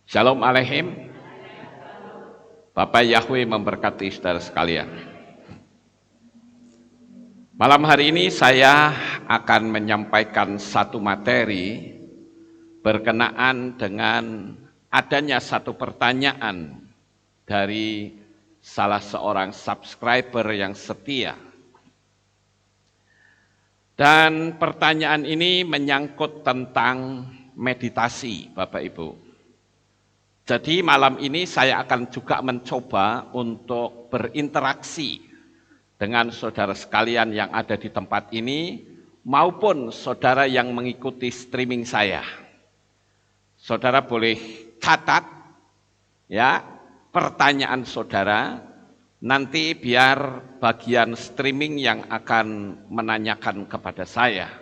Shalom Aleihim. Bapak Yahweh memberkati saudara sekalian. Malam hari ini saya akan menyampaikan satu materi berkenaan dengan adanya satu pertanyaan dari salah seorang subscriber yang setia. Dan pertanyaan ini menyangkut tentang meditasi, Bapak Ibu. Jadi malam ini saya akan juga mencoba untuk berinteraksi dengan saudara sekalian yang ada di tempat ini maupun saudara yang mengikuti streaming saya. Saudara boleh catat ya pertanyaan saudara, nanti biar bagian streaming yang akan menanyakan kepada saya.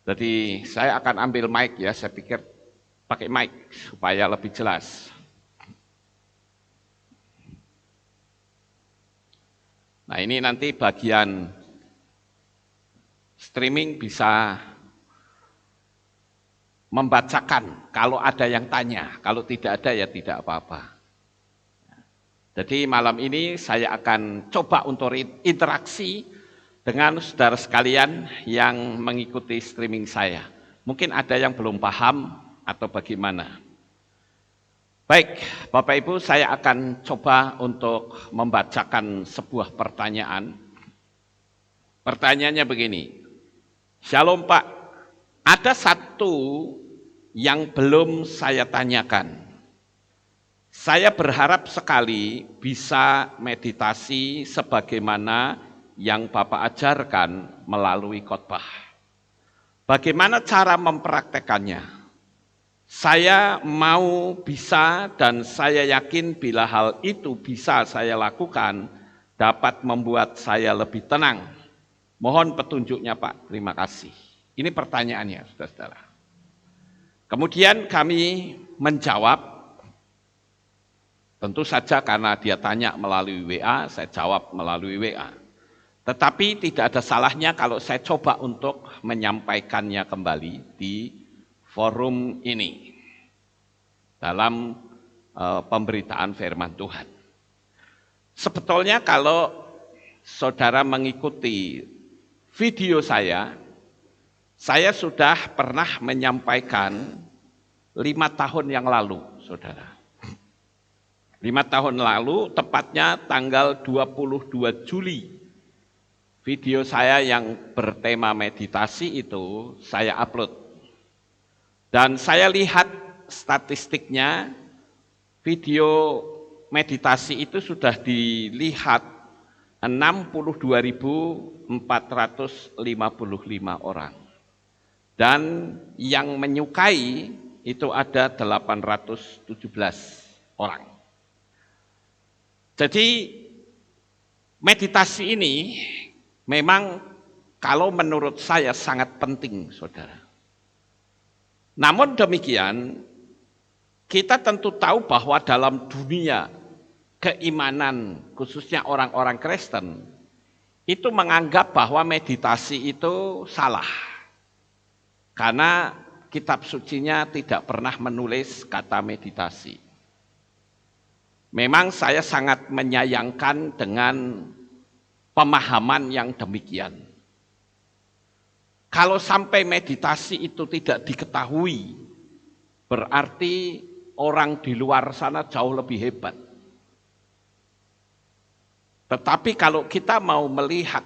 Jadi saya akan ambil mic ya, saya pikir pakai mic supaya lebih jelas. Nah, ini nanti bagian streaming bisa membacakan kalau ada yang tanya, kalau tidak ada ya tidak apa-apa. Jadi malam ini saya akan coba untuk interaksi dengan saudara sekalian yang mengikuti streaming saya. Mungkin ada yang belum paham atau bagaimana. Baik, Bapak Ibu, saya akan coba untuk membacakan sebuah pertanyaan. Pertanyaannya begini, Shalom Pak, ada satu yang belum saya tanyakan. Saya berharap sekali bisa meditasi sebagaimana yang Bapak ajarkan melalui khotbah. Bagaimana cara mempraktekannya? Saya mau bisa dan saya yakin bila hal itu bisa saya lakukan dapat membuat saya lebih tenang. Mohon petunjuknya Pak, terima kasih. Ini pertanyaannya saudara-saudara. Kemudian kami menjawab, tentu saja karena dia tanya melalui WA, saya jawab melalui WA. Tetapi tidak ada salahnya kalau saya coba untuk menyampaikannya kembali di forum ini dalam pemberitaan firman Tuhan. Sebetulnya kalau saudara mengikuti video saya sudah pernah menyampaikan 5 tahun yang lalu, saudara. 5 tahun lalu, tepatnya tanggal 22 Juli, video saya yang bertema meditasi itu saya upload. Dan saya lihat statistiknya, video meditasi itu sudah dilihat 62.455 orang. Dan yang menyukai itu ada 817 orang. Jadi meditasi ini memang kalau menurut saya sangat penting, saudara. Namun demikian, kita tentu tahu bahwa dalam dunia keimanan, khususnya orang-orang Kristen, itu menganggap bahwa meditasi itu salah. Karena kitab sucinya tidak pernah menulis kata meditasi. Memang saya sangat menyayangkan dengan pemahaman yang demikian. Kalau sampai meditasi itu tidak diketahui, berarti orang di luar sana jauh lebih hebat. Tetapi kalau kita mau melihat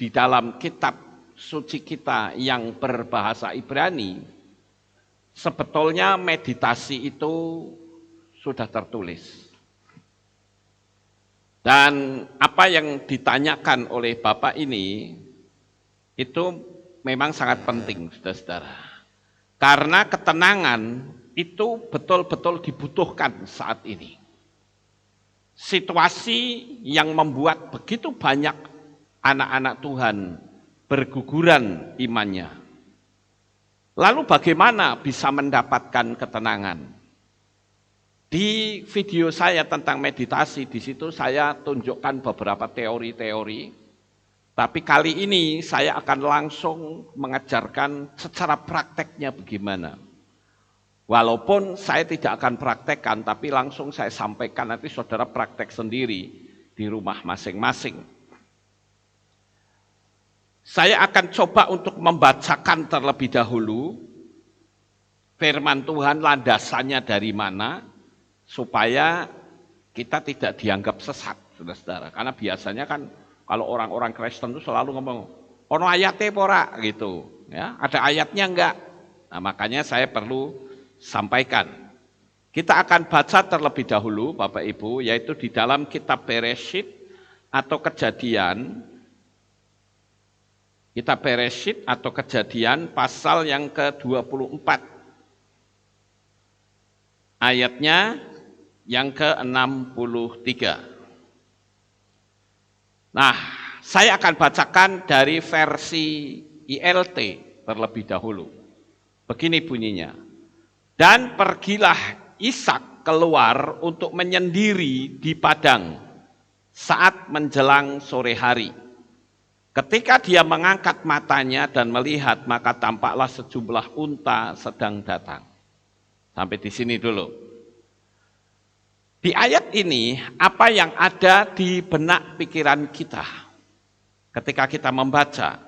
di dalam kitab suci kita yang berbahasa Ibrani, sebetulnya meditasi itu sudah tertulis. Dan apa yang ditanyakan oleh Bapak ini, itu memang sangat penting, saudara-saudara. Karena ketenangan itu betul-betul dibutuhkan saat ini. Situasi yang membuat begitu banyak anak-anak Tuhan berguguran imannya. Lalu bagaimana bisa mendapatkan ketenangan? Di video saya tentang meditasi, di situ saya tunjukkan beberapa teori-teori. Tapi kali ini saya akan langsung mengajarkan secara prakteknya bagaimana. Walaupun saya tidak akan praktekkan, tapi langsung saya sampaikan, nanti saudara praktek sendiri di rumah masing-masing. Saya akan coba untuk membacakan terlebih dahulu firman Tuhan, landasannya dari mana, supaya kita tidak dianggap sesat, saudara-saudara. Karena biasanya kan kalau orang-orang Kristen itu selalu ngomong, ono ayatnya pora gitu, ya, ada ayatnya enggak. Nah, makanya saya perlu sampaikan. Kita akan baca terlebih dahulu, Bapak Ibu, yaitu di dalam kitab Bereshit atau Kejadian. Kitab Bereshit atau Kejadian pasal yang ke-24. Ayatnya yang ke-63. Nah, saya akan bacakan dari versi ILT terlebih dahulu. Begini bunyinya. Dan pergilah Ishak keluar untuk menyendiri di padang saat menjelang sore hari. Ketika dia mengangkat matanya dan melihat, maka tampaklah sejumlah unta sedang datang. Sampai di sini dulu. Di ayat ini, apa yang ada di benak pikiran kita ketika kita membaca,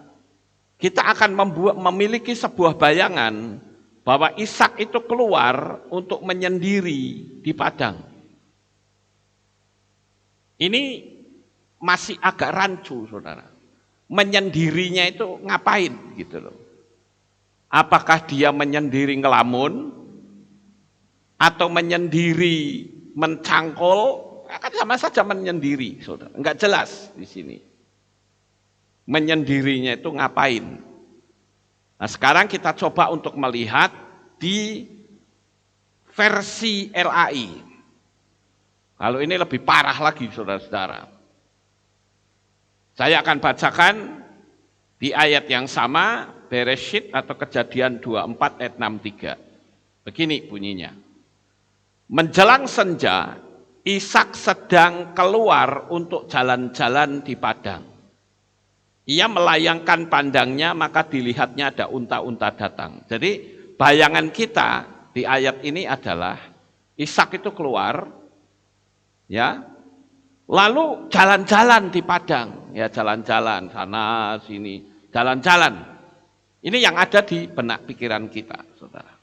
kita akan memiliki sebuah bayangan bahwa Ishak itu keluar untuk menyendiri di padang. Ini masih agak rancu, saudara. Menyendirinya itu ngapain gitu loh. Apakah dia menyendiri ngelamun atau menyendiri mencangkol? Kan sama saja menyendiri, saudara. Enggak jelas di sini. Menyendirinya itu ngapain? Nah, sekarang kita coba untuk melihat di versi LAI. Kalau ini lebih parah lagi, saudara-saudara. Saya akan bacakan di ayat yang sama, Bereshit atau Kejadian 24 ayat 63. Begini bunyinya. Menjelang senja, Ishak sedang keluar untuk jalan-jalan di padang. Ia melayangkan pandangnya, maka dilihatnya ada unta-unta datang. Jadi bayangan kita di ayat ini adalah Ishak itu keluar, ya, lalu jalan-jalan di padang, ya jalan-jalan sana sini, jalan-jalan. Ini yang ada di benak pikiran kita, saudara.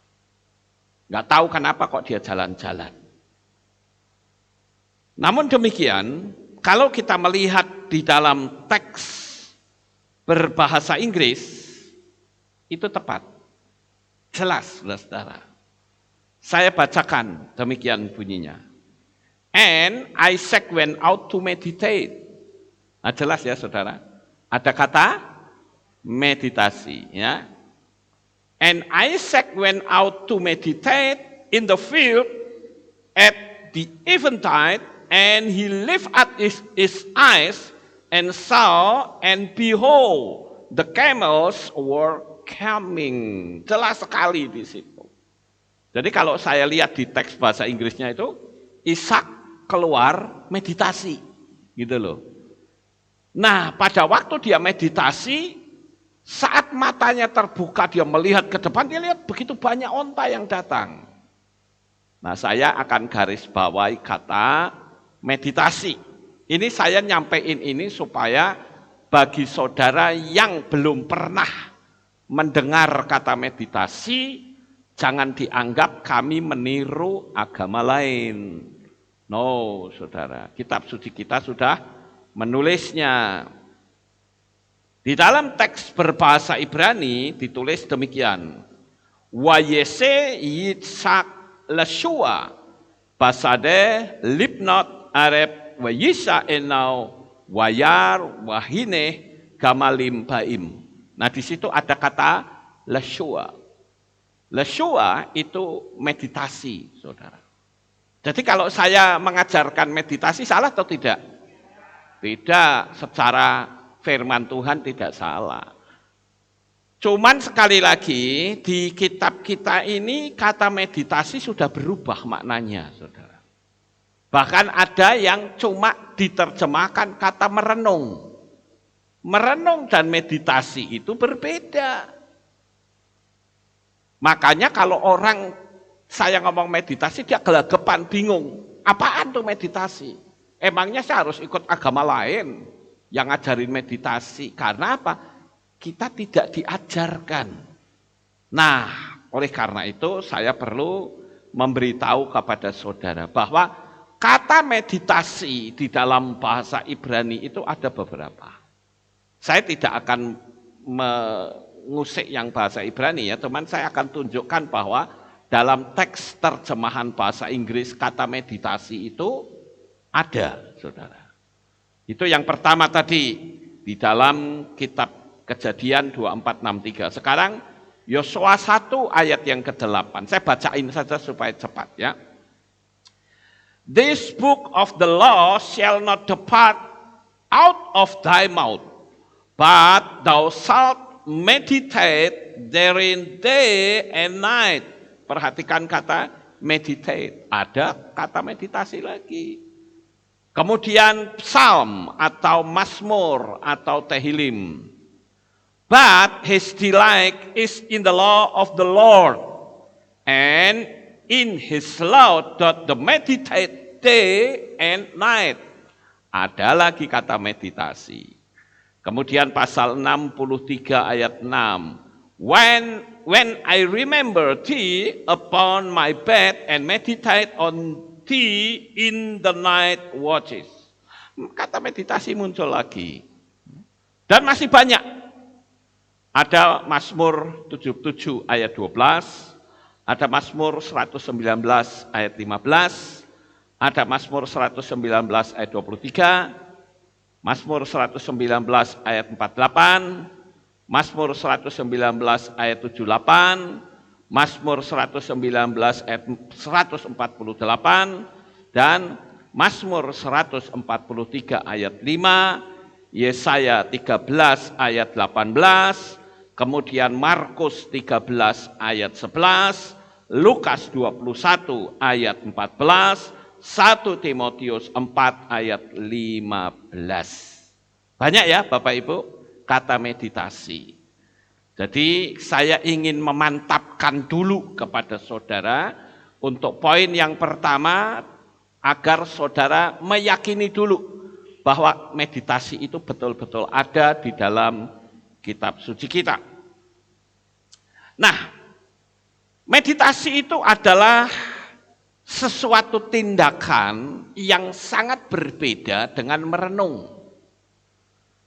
Nggak tahu kenapa kok dia jalan-jalan. Namun demikian, kalau kita melihat di dalam teks berbahasa Inggris, itu tepat. Jelas, saudara. Saya bacakan, demikian bunyinya. And Isaac went out to meditate. Nah, jelas ya saudara. Ada kata meditasi, ya. And Isaac went out to meditate in the field at the eventide, and he lifted up his eyes and saw, and behold, the camels were coming. Jelas sekali di situ. Jadi kalau saya lihat di teks bahasa Inggrisnya itu, Ishak keluar meditasi, gitu loh. Nah, pada waktu dia meditasi, saat matanya terbuka, dia melihat ke depan, dia lihat begitu banyak onta yang datang. Nah, saya akan garis bawahi kata meditasi. Ini saya nyampein ini supaya bagi saudara yang belum pernah mendengar kata meditasi, jangan dianggap kami meniru agama lain. No, saudara, kitab suci kita sudah menulisnya. Di dalam teks berbahasa Ibrani ditulis demikian. Wayese Yitzhak Leshua basade lipnot arep wayisa enau wayar wahine gamalim baim. Nah, di situ ada kata Leshua. Leshua itu meditasi, saudara. Jadi kalau saya mengajarkan meditasi salah atau tidak? Tidak, secara firman Tuhan tidak salah. Cuman sekali lagi di kitab kita ini kata meditasi sudah berubah maknanya, saudara. Bahkan ada yang cuma diterjemahkan kata merenung. Merenung dan meditasi itu berbeda. Makanya kalau orang Saya ngomong meditasi, dia gelagapan, bingung. Apaan tuh meditasi? Emangnya saya harus ikut agama lain yang ngajarin meditasi? Karena apa? Kita tidak diajarkan. Nah, oleh karena itu saya perlu memberitahu kepada saudara bahwa kata meditasi di dalam bahasa Ibrani itu ada beberapa. Saya tidak akan mengusik yang bahasa Ibrani ya, teman, saya akan tunjukkan bahwa dalam teks terjemahan bahasa Inggris kata meditasi itu ada, saudara. Itu yang pertama tadi di dalam kitab Kejadian 24:6-3. Sekarang Yosua 1 ayat yang ke-8. Saya bacain saja supaya cepat ya. This book of the law shall not depart out of thy mouth, but thou shalt meditate therein day and night. Perhatikan kata meditate, ada kata meditasi lagi. Kemudian psalm atau mazmur atau tehillim. But his delight is in the law of the Lord, and in his law doth the meditate day and night. Ada lagi kata meditasi. Kemudian pasal 63 ayat 6. When I remember thee upon my bed and meditate on thee in the night watches. Kata meditasi muncul lagi. Dan masih banyak. Ada Mazmur 77 ayat 12, ada Mazmur 119 ayat 15, ada Mazmur 119 ayat 23, Mazmur 119 ayat 48, Mazmur 119 ayat 78, Mazmur 119 ayat 148, dan Mazmur 143 ayat 5, Yesaya 13 ayat 18, kemudian Markus 13 ayat 11, Lukas 21 ayat 14, 1 Timotius 4 ayat 15. Banyak ya Bapak Ibu kata meditasi. Jadi saya ingin memantapkan dulu kepada saudara untuk poin yang pertama agar saudara meyakini dulu bahwa meditasi itu betul-betul ada di dalam kitab suci kita. Nah, meditasi itu adalah sesuatu tindakan yang sangat berbeda dengan merenung.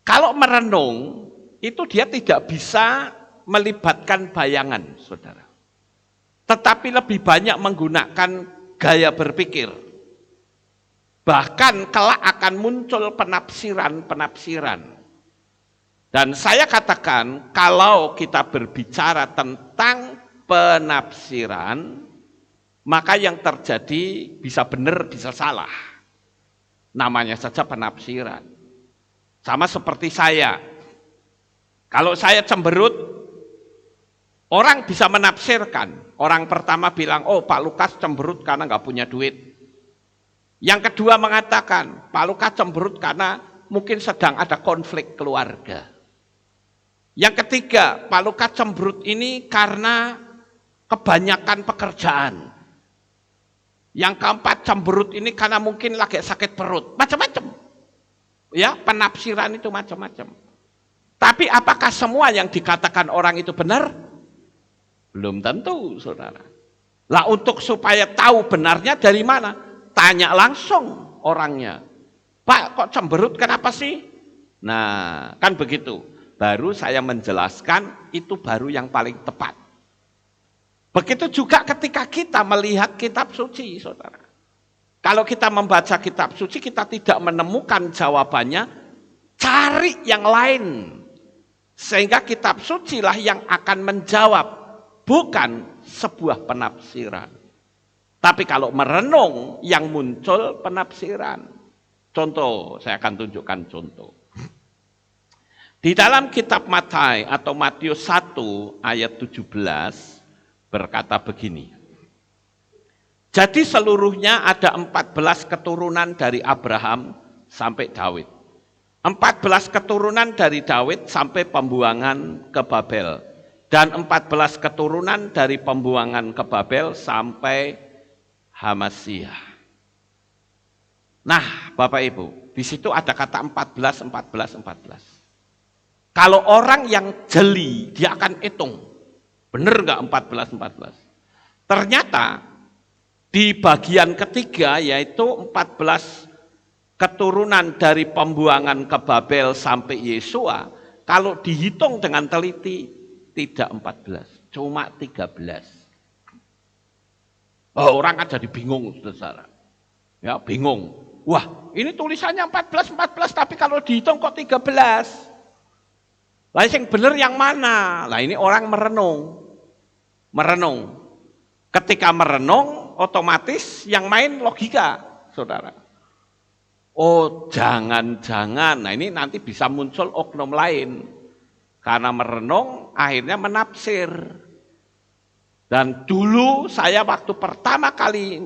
Kalau merenung, itu dia tidak bisa melibatkan bayangan, saudara. Tetapi lebih banyak menggunakan gaya berpikir. Bahkan kelak akan muncul penafsiran-penafsiran. Dan saya katakan, kalau kita berbicara tentang penafsiran, maka yang terjadi bisa benar, bisa salah. Namanya saja penafsiran. Sama seperti saya. Kalau saya cemberut, orang bisa menafsirkan. Orang pertama bilang, oh Pak Lukas cemberut karena nggak punya duit. Yang kedua mengatakan, Pak Lukas cemberut karena mungkin sedang ada konflik keluarga. Yang ketiga, Pak Lukas cemberut ini karena kebanyakan pekerjaan. Yang keempat, cemberut ini karena mungkin lagi sakit perut. Macam-macam. Ya, penafsiran itu macam-macam. Tapi apakah semua yang dikatakan orang itu benar? Belum tentu, saudara. Lah untuk supaya tahu benarnya dari mana? Tanya langsung orangnya. Pak, kok cemberut kenapa sih? Nah, kan begitu. Baru saya menjelaskan, itu baru yang paling tepat. Begitu juga ketika kita melihat kitab suci, saudara. Kalau kita membaca kitab suci, kita tidak menemukan jawabannya, cari yang lain. Sehingga kitab suci lah yang akan menjawab, bukan sebuah penafsiran. Tapi kalau merenung, yang muncul penafsiran. Contoh, saya akan tunjukkan contoh. Di dalam kitab Matius atau Matius 1 ayat 17 berkata begini. Jadi seluruhnya ada 14 keturunan dari Abraham sampai Daud. 14 keturunan dari Daud sampai pembuangan ke Babel. dan 14 keturunan dari pembuangan ke Babel sampai Hamasyah. Nah, Bapak Ibu, di situ ada kata 14, 14, 14. Kalau orang yang jeli, dia akan hitung. Benar nggak 14, 14? Ternyata di bagian ketiga, yaitu 14 keturunan dari pembuangan ke Babel sampai Yesua, kalau dihitung dengan teliti, tidak 14, cuma 13. Oh, orang kan jadi bingung, saudara. Ya, bingung. Wah, ini tulisannya 14, 14, tapi kalau dihitung kok 13? Lah yang benar yang mana? Lah ini orang merenung. Ketika merenung, otomatis yang main logika, saudara. Oh, jangan-jangan. Nah ini nanti bisa muncul oknum lain. Karena merenung, akhirnya menafsir. Dan dulu saya waktu pertama kali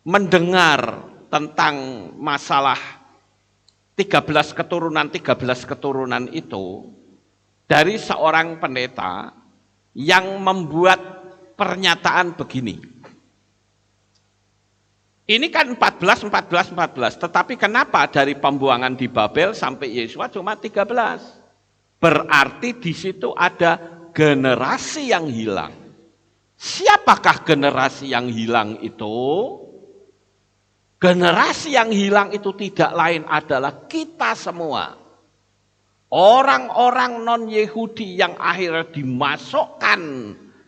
mendengar tentang masalah 13 keturunan itu dari seorang pendeta yang membuat pernyataan begini. Ini kan 14, 14, 14, tetapi kenapa dari pembuangan di Babel sampai Yesua cuma 13? Berarti di situ ada generasi yang hilang. Siapakah generasi yang hilang itu? Generasi yang hilang itu tidak lain adalah kita semua. Orang-orang non-Yahudi yang akhirnya dimasukkan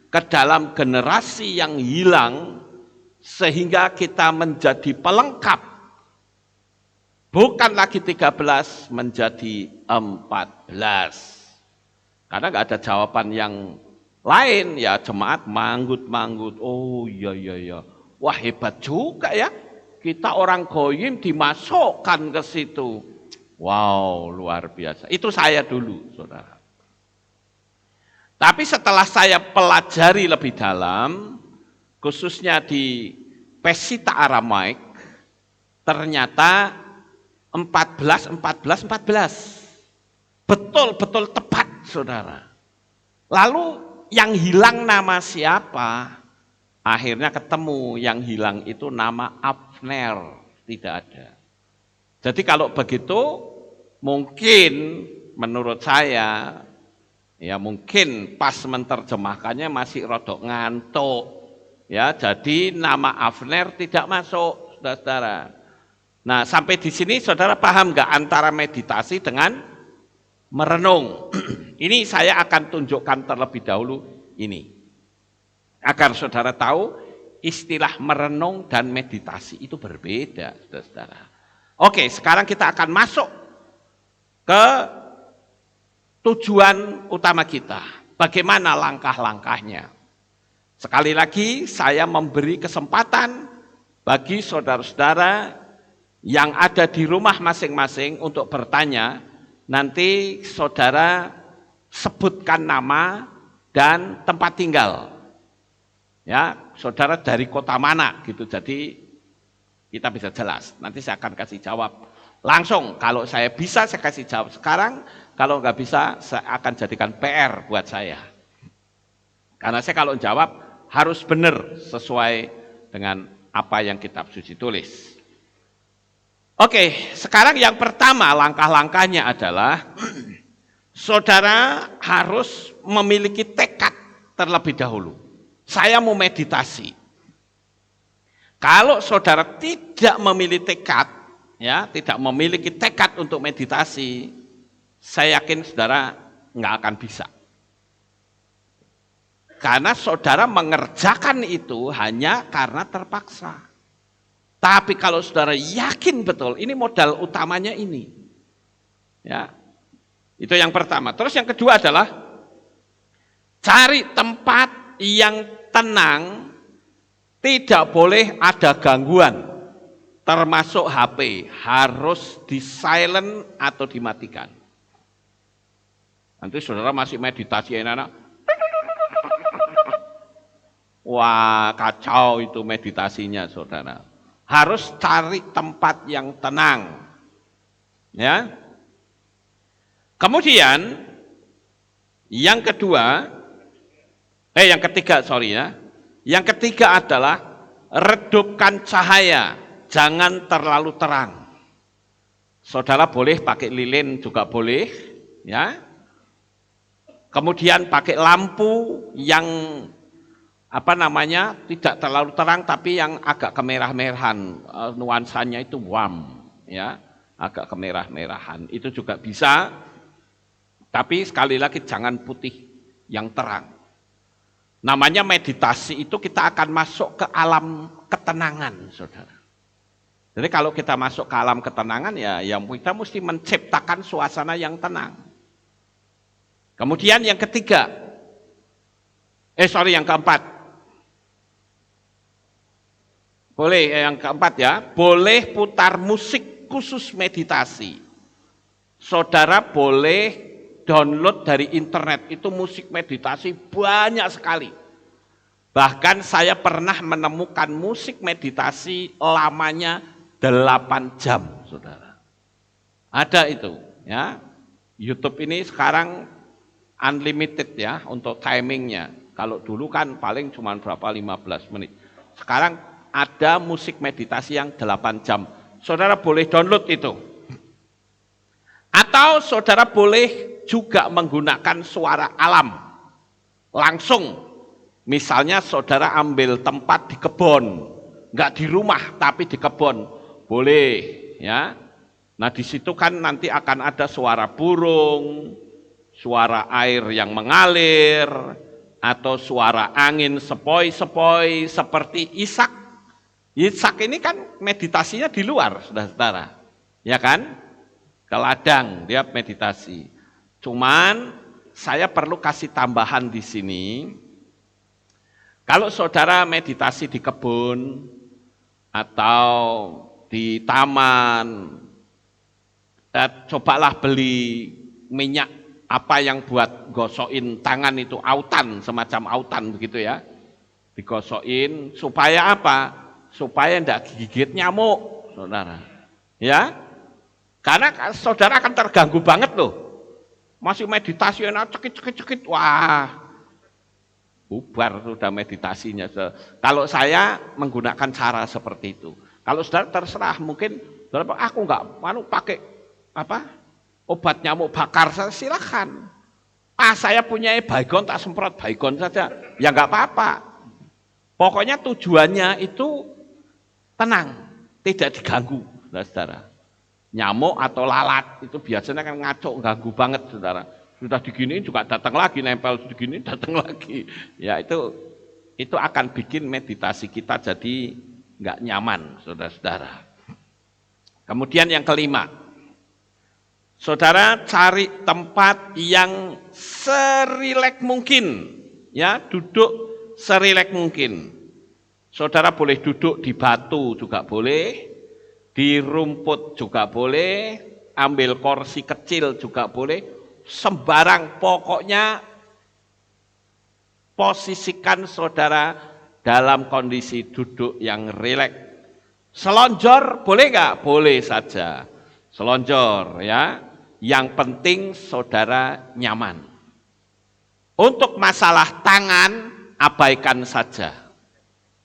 ke dalam generasi yang hilang, sehingga kita menjadi pelengkap. Bukan lagi 13, menjadi 14. Karena nggak ada jawaban yang lain, ya jemaat manggut-manggut. Oh iya. Wah hebat juga ya. Kita orang goyim dimasukkan ke situ. Wow, luar biasa. Itu saya dulu, saudara. Tapi setelah saya pelajari lebih dalam, khususnya di Pesita Aramaik, ternyata 14. Betul-betul tepat, saudara. Lalu yang hilang nama siapa? Akhirnya ketemu yang hilang itu nama Abner, tidak ada. Jadi kalau begitu mungkin menurut saya ya mungkin pas menerjemahkannya masih rodok ngantuk. Ya, jadi nama Abner tidak masuk, saudara. Nah, sampai di sini saudara paham nggak antara meditasi dengan merenung? Ini saya akan tunjukkan terlebih dahulu ini. Agar saudara tahu istilah merenung dan meditasi itu berbeda, saudara. Oke, sekarang kita akan masuk ke tujuan utama kita. Bagaimana langkah-langkahnya? Sekali lagi saya memberi kesempatan bagi saudara-saudara yang ada di rumah masing-masing untuk bertanya. Nanti saudara sebutkan nama dan tempat tinggal. Ya, saudara dari kota mana gitu, jadi kita bisa jelas. Nanti saya akan kasih jawab langsung. Kalau saya bisa saya kasih jawab sekarang, kalau nggak bisa saya akan jadikan PR buat saya. Karena saya kalau jawab harus benar sesuai dengan apa yang kitab suci tulis. Oke, sekarang yang pertama langkah-langkahnya adalah saudara harus memiliki tekad terlebih dahulu. Saya mau meditasi. Kalau saudara tidak memiliki tekad, ya, tidak memiliki tekad untuk meditasi, saya yakin saudara nggak akan bisa. Karena saudara mengerjakan itu hanya karena terpaksa. Tapi kalau saudara yakin betul, ini modal utamanya ini. Ya, itu yang pertama. Terus yang kedua adalah cari tempat yang tenang, tidak boleh ada gangguan, termasuk HP, harus di silent atau dimatikan. Nanti saudara masih meditasi enak-enak, wah kacau itu meditasinya saudara. Harus cari tempat yang tenang. Ya. Kemudian Yang kedua, yang ketiga, sorry ya. Yang ketiga adalah redupkan cahaya, jangan terlalu terang. Saudara boleh pakai lilin juga boleh, ya. Kemudian pakai lampu yang tidak terlalu terang tapi yang agak kemerah-merahan, nuansanya itu warm, ya, agak kemerah-merahan. Itu juga bisa. Tapi sekali lagi jangan putih yang terang. Namanya meditasi itu kita akan masuk ke alam ketenangan, saudara. Jadi kalau kita masuk ke alam ketenangan ya kita mesti menciptakan suasana yang tenang. Kemudian yang ketiga, yang keempat. Boleh yang keempat ya, boleh putar musik khusus meditasi. Saudara boleh download dari internet, itu musik meditasi banyak sekali. Bahkan saya pernah menemukan musik meditasi lamanya 8 jam, saudara. Ada itu, ya. YouTube ini sekarang unlimited ya untuk timingnya. Kalau dulu kan paling cuma 15 menit. Sekarang ada musik meditasi yang 8 jam. Saudara boleh download itu. Atau saudara boleh juga menggunakan suara alam. Langsung. Misalnya saudara ambil tempat di kebun. Enggak di rumah tapi di kebun. Boleh, ya. Nah, di situ kan nanti akan ada suara burung, suara air yang mengalir, atau suara angin sepoi-sepoi seperti Ishak. Ishak ini kan meditasinya di luar, saudara-saudara. Ya kan? Ke ladang dia meditasi. Cuman saya perlu kasih tambahan di sini. Kalau saudara meditasi di kebun atau di taman, cobalah beli minyak apa yang buat gosokin tangan itu, autan, semacam autan begitu ya. Digosokin supaya apa? Supaya tidak gigit nyamuk, saudara. Ya, karena saudara akan terganggu banget loh. Masih meditasi, cekit, wah, bubar sudah meditasinya. Kalau saya menggunakan cara seperti itu. Kalau saudara terserah, mungkin aku enggak pakai obat nyamuk bakar, silakan. Saya punya baygon, tak semprot baygon saja, ya enggak apa-apa. Pokoknya tujuannya itu tenang, tidak diganggu, saudara. Nyamuk atau lalat itu biasanya kan ngaco, ganggu banget, saudara. Sudah diginiin juga datang lagi, nempel digini datang lagi. Ya itu akan bikin meditasi kita jadi nggak nyaman, saudara-saudara. Kemudian yang kelima, saudara cari tempat yang serileks mungkin, ya, duduk serileks mungkin. Saudara boleh duduk di batu juga boleh, di rumput juga boleh, ambil kursi kecil juga boleh, sembarang, pokoknya posisikan saudara dalam kondisi duduk yang rileks. Selonjor boleh nggak? Boleh saja. Selonjor ya. Yang penting saudara nyaman. Untuk masalah tangan abaikan saja.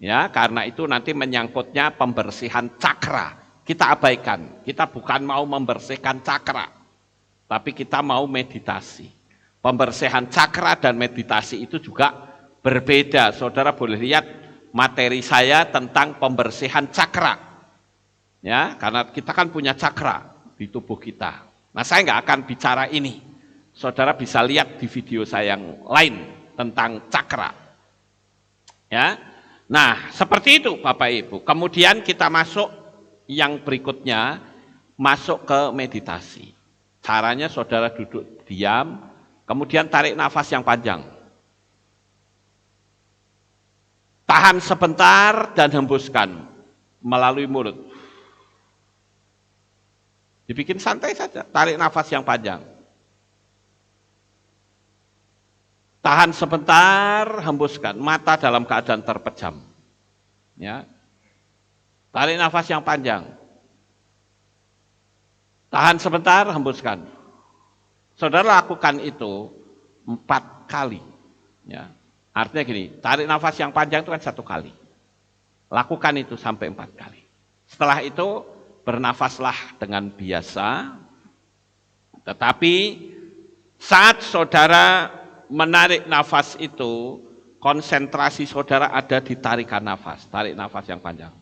Ya, karena itu nanti menyangkutnya pembersihan cakra. Kita abaikan. Kita bukan mau membersihkan cakra, tapi kita mau meditasi. Pembersihan cakra dan meditasi itu juga berbeda. Saudara boleh lihat materi saya tentang pembersihan cakra. Ya, karena kita kan punya cakra di tubuh kita. Nah, saya nggak akan bicara ini. Saudara bisa lihat di video saya yang lain tentang cakra. Ya. Nah, seperti itu Bapak Ibu. Kemudian kita masuk yang berikutnya, masuk ke meditasi. Caranya saudara duduk diam, kemudian tarik nafas yang panjang. Tahan sebentar dan hembuskan melalui mulut. Dibikin santai saja, tarik nafas yang panjang. Tahan sebentar, hembuskan, mata dalam keadaan terpejam. Ya. Tarik nafas yang panjang. Tahan sebentar, hembuskan. Saudara lakukan itu, 4 kali. Ya. Artinya gini, tarik nafas yang panjang itu kan 1 kali. Lakukan itu sampai 4 kali. Setelah itu bernafaslah dengan biasa, tetapi saat saudara menarik nafas itu, konsentrasi saudara ada di tarikan nafas, tarik nafas yang panjang.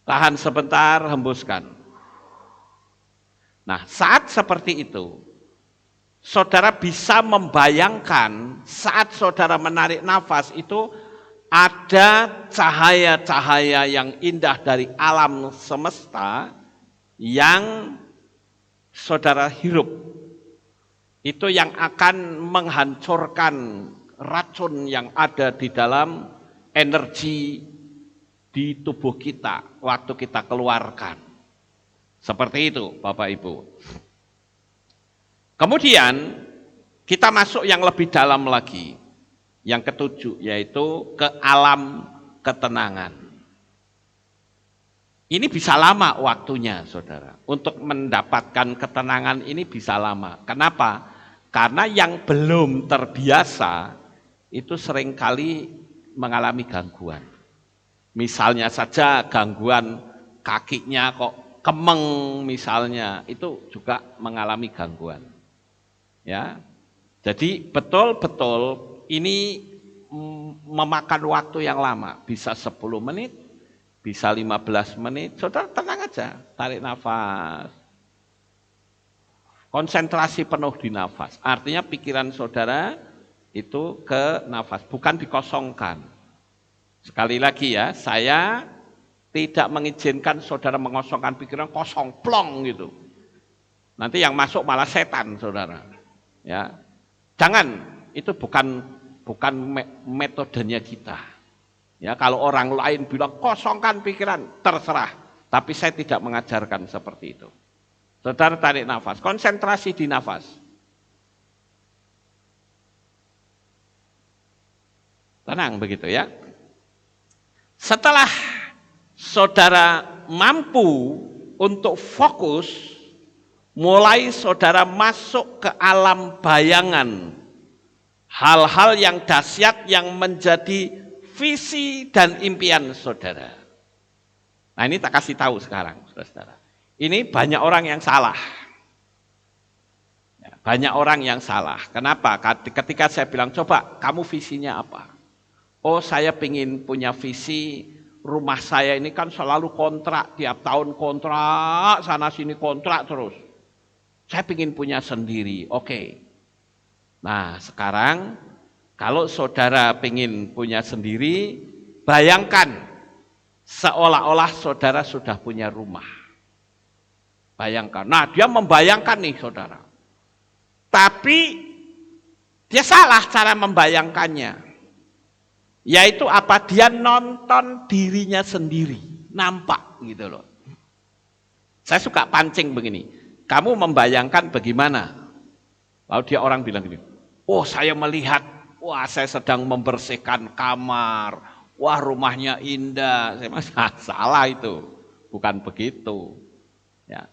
Tahan sebentar, hembuskan. Nah, saat seperti itu, saudara bisa membayangkan saat saudara menarik nafas itu ada cahaya-cahaya yang indah dari alam semesta yang saudara hirup. Itu yang akan menghancurkan racun yang ada di dalam energi di tubuh kita waktu kita keluarkan. Seperti itu, Bapak Ibu. Kemudian kita masuk yang lebih dalam lagi. Yang ketujuh, yaitu ke alam ketenangan. Ini bisa lama waktunya, saudara. Untuk mendapatkan ketenangan ini bisa lama. Kenapa? Karena yang belum terbiasa itu seringkali mengalami gangguan. Misalnya saja gangguan kakinya kok kemeng misalnya, itu juga mengalami gangguan. Ya. Jadi betul-betul ini memakan waktu yang lama, bisa 10 menit, bisa 15 menit, saudara tenang aja, tarik nafas. Konsentrasi penuh di nafas, artinya pikiran saudara itu ke nafas, bukan dikosongkan. Sekali lagi ya, saya tidak mengizinkan saudara mengosongkan pikiran, kosong, plong gitu. Nanti yang masuk malah setan, saudara. Ya, jangan. Itu bukan metodenya kita. Ya, kalau orang lain bilang kosongkan pikiran, terserah. Tapi saya tidak mengajarkan seperti itu. Saudara tarik nafas, konsentrasi di nafas. Tenang begitu ya. Setelah saudara mampu untuk fokus, mulai saudara masuk ke alam bayangan. Hal-hal yang dahsyat yang menjadi visi dan impian saudara. Nah, ini tak kasih tahu sekarang, saudara. Ini banyak orang yang salah. Banyak orang yang salah. Kenapa? Ketika saya bilang, coba kamu visinya apa? Oh, saya ingin punya visi, rumah saya ini kan selalu kontrak, tiap tahun kontrak, sana sini kontrak terus. Saya ingin punya sendiri, oke. Nah, sekarang kalau saudara ingin punya sendiri, bayangkan seolah-olah saudara sudah punya rumah. Bayangkan. Nah, dia membayangkan nih, saudara. Tapi dia salah cara membayangkannya. Yaitu apa? Dia nonton dirinya sendiri, nampak gitu loh. Saya suka pancing begini. Kamu membayangkan bagaimana? Lalu dia orang bilang gini, oh saya melihat, wah saya sedang membersihkan kamar, wah rumahnya indah. Saya masa salah itu, bukan begitu. Ya.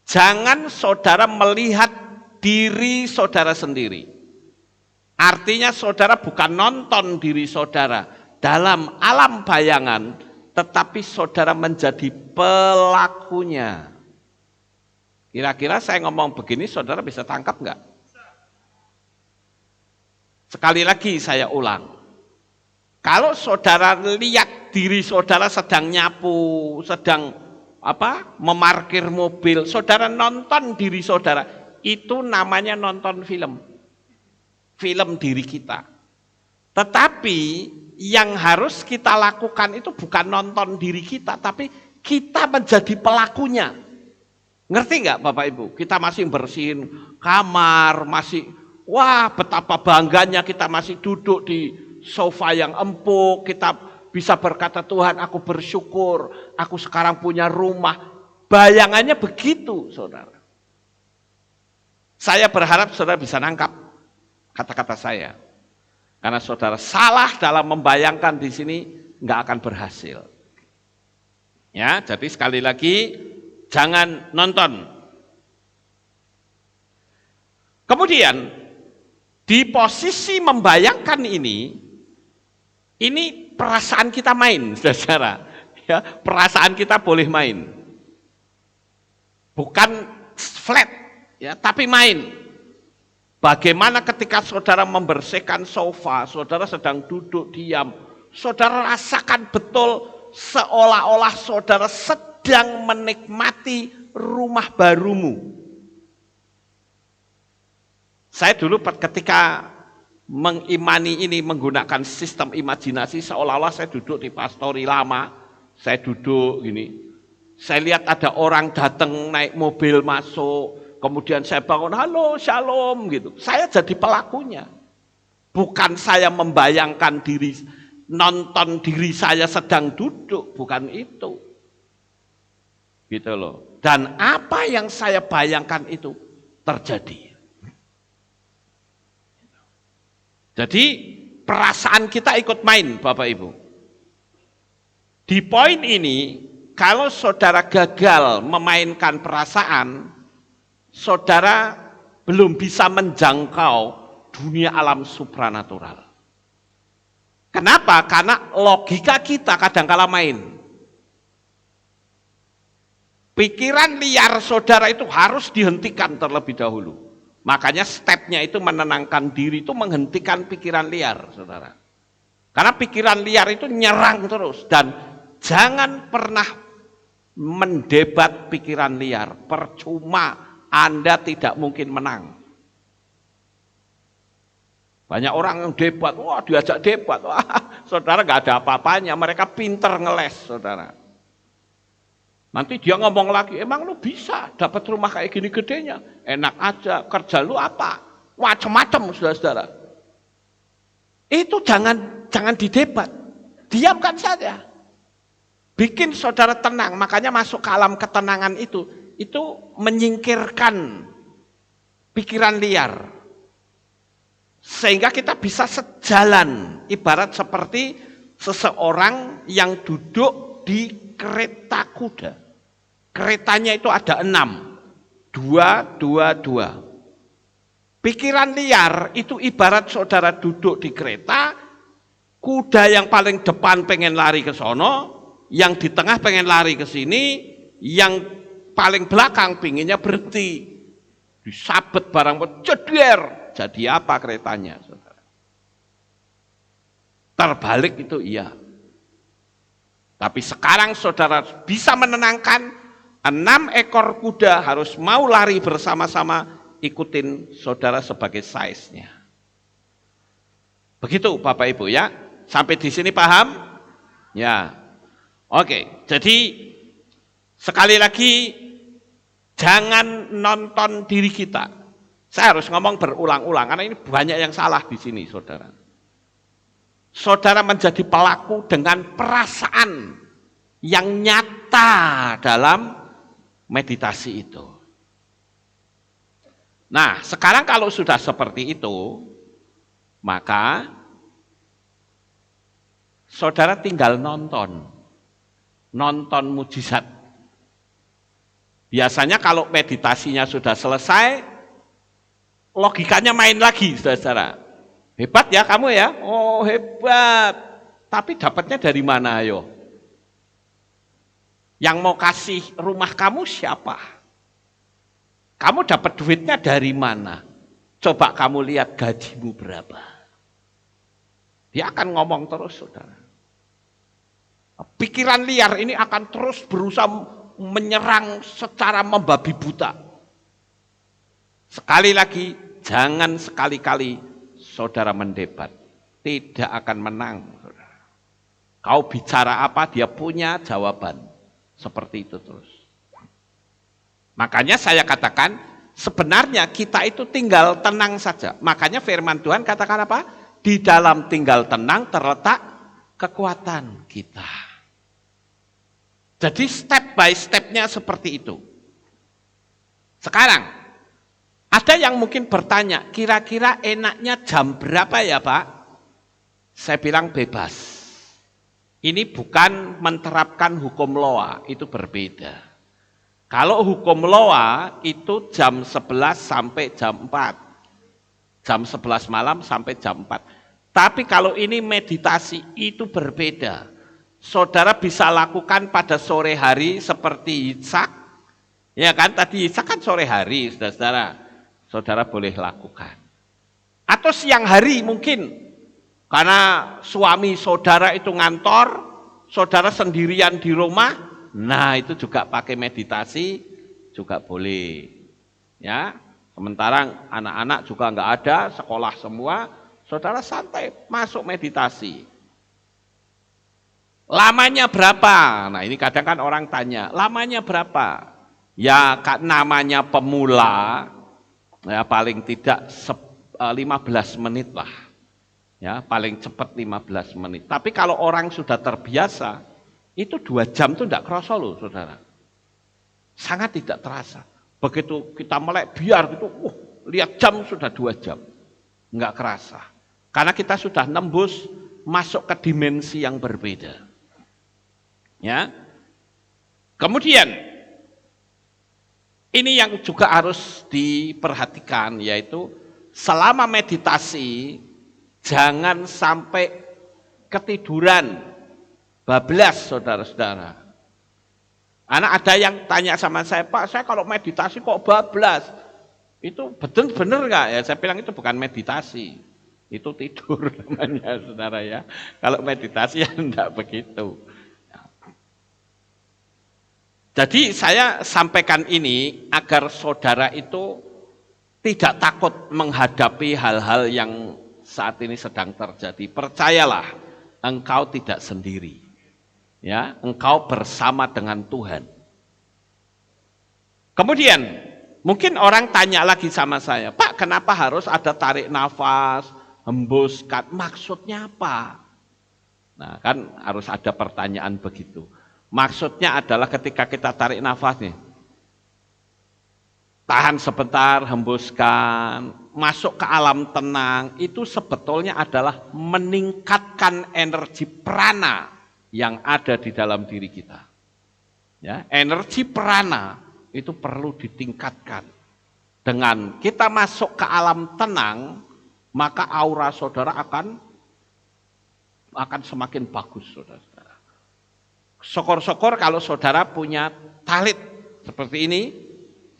Jangan saudara melihat diri saudara sendiri. Artinya saudara bukan nonton diri saudara dalam alam bayangan, tetapi saudara menjadi pelakunya. Kira-kira saya ngomong begini saudara bisa tangkap enggak? Sekali lagi saya ulang. Kalau saudara lihat diri saudara sedang nyapu, sedang memarkir mobil, saudara nonton diri saudara, itu namanya nonton film. Film diri kita. Tetapi yang harus kita lakukan itu bukan nonton diri kita, tapi kita menjadi pelakunya. Ngerti nggak Bapak Ibu? Kita masih bersihin kamar, masih wah betapa bangganya kita masih duduk di sofa yang empuk, kita bisa berkata Tuhan aku bersyukur, aku sekarang punya rumah. Bayangannya begitu saudara. Saya berharap saudara bisa nangkap kata-kata saya. Karena saudara salah dalam membayangkan di sini nggak akan berhasil. Ya, jadi sekali lagi jangan nonton. Kemudian di posisi membayangkan ini perasaan kita main, saudara. Ya, perasaan kita boleh main. Bukan flat, ya, tapi main. Bagaimana ketika saudara membersihkan sofa, saudara sedang duduk diam, saudara rasakan betul seolah-olah saudara sedang menikmati rumah barumu. Saya dulu ketika mengimani ini menggunakan sistem imajinasi, seolah-olah saya duduk di pastori lama, saya duduk gini, saya lihat ada orang datang naik mobil masuk, kemudian saya bangun, halo, shalom gitu. Saya jadi pelakunya. Bukan saya membayangkan nonton diri saya sedang duduk, bukan itu. Gitu loh. Dan apa yang saya bayangkan itu terjadi. Jadi perasaan kita ikut main, Bapak Ibu. Di poin ini, kalau saudara gagal memainkan perasaan, saudara belum bisa menjangkau dunia alam supranatural. Kenapa? Karena logika kita kadang-kala main. Pikiran liar saudara itu harus dihentikan terlebih dahulu. Makanya stepnya itu menenangkan diri, itu menghentikan pikiran liar, saudara. Karena pikiran liar itu nyerang terus. Dan jangan pernah mendebat pikiran liar. Percuma, Anda tidak mungkin menang. Banyak orang yang debat, wah diajak debat, wah saudara gak ada apa-apanya. Mereka pinter ngeles, saudara. Nanti dia ngomong lagi, emang lu bisa dapat rumah kayak gini gedenya? Enak aja, kerja lu apa? Macam-macam, saudara-saudara. Itu jangan didebat, diamkan saja. Bikin saudara tenang, makanya masuk ke alam ketenangan itu menyingkirkan pikiran liar. Sehingga kita bisa sejalan, ibarat seperti seseorang yang duduk di kereta kuda. Keretanya itu ada 6, 2. Pikiran liar itu ibarat saudara duduk di kereta, kuda yang paling depan pengen lari ke sono, yang di tengah pengen lari ke sini, yang paling belakang pinginnya berhenti. Disabet barang ceder. Jadi apa keretanya, saudara? Terbalik itu iya. Tapi sekarang saudara bisa menenangkan 6 ekor kuda harus mau lari bersama-sama, ikutin saudara sebagai size-nya. Begitu Bapak Ibu ya. Sampai di sini paham? Ya. Oke, jadi sekali lagi jangan nonton diri kita. Saya harus ngomong berulang-ulang karena ini banyak yang salah di sini, saudara. Saudara menjadi pelaku dengan perasaan yang nyata dalam meditasi itu. Nah, sekarang kalau sudah seperti itu, maka saudara tinggal nonton mujizat. Biasanya kalau meditasinya sudah selesai, logikanya main lagi, saudara. Hebat ya kamu ya? Oh hebat. Tapi dapatnya dari mana ayo? Yang mau kasih rumah kamu siapa? Kamu dapat duitnya dari mana? Coba kamu lihat gajimu berapa. Dia akan ngomong terus, saudara. Pikiran liar ini akan terus berusaha menyerang secara membabi buta. Sekali lagi, jangan sekali-kali saudara mendebat. Tidak akan menang, saudara. Kau bicara apa, dia punya jawaban. Seperti itu terus. Makanya saya katakan, sebenarnya kita itu tinggal tenang saja. Makanya firman Tuhan katakan apa? Di dalam tinggal tenang terletak kekuatan kita. Jadi step by stepnya seperti itu. Sekarang, ada yang mungkin bertanya, kira-kira enaknya jam berapa ya Pak? Saya bilang bebas. Ini bukan menerapkan hukum loa, itu berbeda. Kalau hukum loa itu jam 11 sampai jam 4. Jam 11 malam sampai jam 4. Tapi kalau ini meditasi itu berbeda. Saudara bisa lakukan pada sore hari seperti Ishak. Ya kan, tadi Ishak kan sore hari, saudara-saudara. Saudara boleh lakukan. Atau siang hari mungkin. Karena suami saudara itu ngantor, saudara sendirian di rumah, nah itu juga pakai meditasi juga boleh. Ya, sementara anak-anak juga enggak ada, sekolah semua, saudara santai masuk meditasi. Lamanya berapa? Nah ini kadang kan orang tanya, lamanya berapa? Ya namanya pemula, ya paling tidak 15 menit lah. Ya paling cepat 15 menit. Tapi kalau orang sudah terbiasa, itu 2 jam itu tidak kerasa loh saudara. Sangat tidak terasa. Begitu kita melek biar gitu, lihat jam sudah 2 jam. Enggak kerasa. Karena kita sudah nembus masuk ke dimensi yang berbeda. Ya. Kemudian ini yang juga harus diperhatikan, yaitu selama meditasi jangan sampai ketiduran, bablas saudara-saudara. Anak ada yang tanya sama saya, Pak, saya kalau meditasi kok bablas? Itu benar enggak ya? Saya bilang itu bukan meditasi, itu tidur namanya saudara ya. Kalau meditasi ya enggak begitu. Jadi saya sampaikan ini agar saudara itu tidak takut menghadapi hal-hal yang saat ini sedang terjadi. Percayalah, engkau tidak sendiri. Ya, engkau bersama dengan Tuhan. Kemudian, mungkin orang tanya lagi sama saya, Pak, kenapa harus ada tarik nafas, hembuskan? Maksudnya apa? Nah, kan harus ada pertanyaan begitu. Maksudnya adalah ketika kita tarik nafas nih, tahan sebentar, hembuskan, masuk ke alam tenang, itu sebetulnya adalah meningkatkan energi prana yang ada di dalam diri kita. Ya, energi prana itu perlu ditingkatkan. Dengan kita masuk ke alam tenang, maka aura saudara akan semakin bagus, saudara. Syukur-syukur kalau saudara punya talit seperti ini,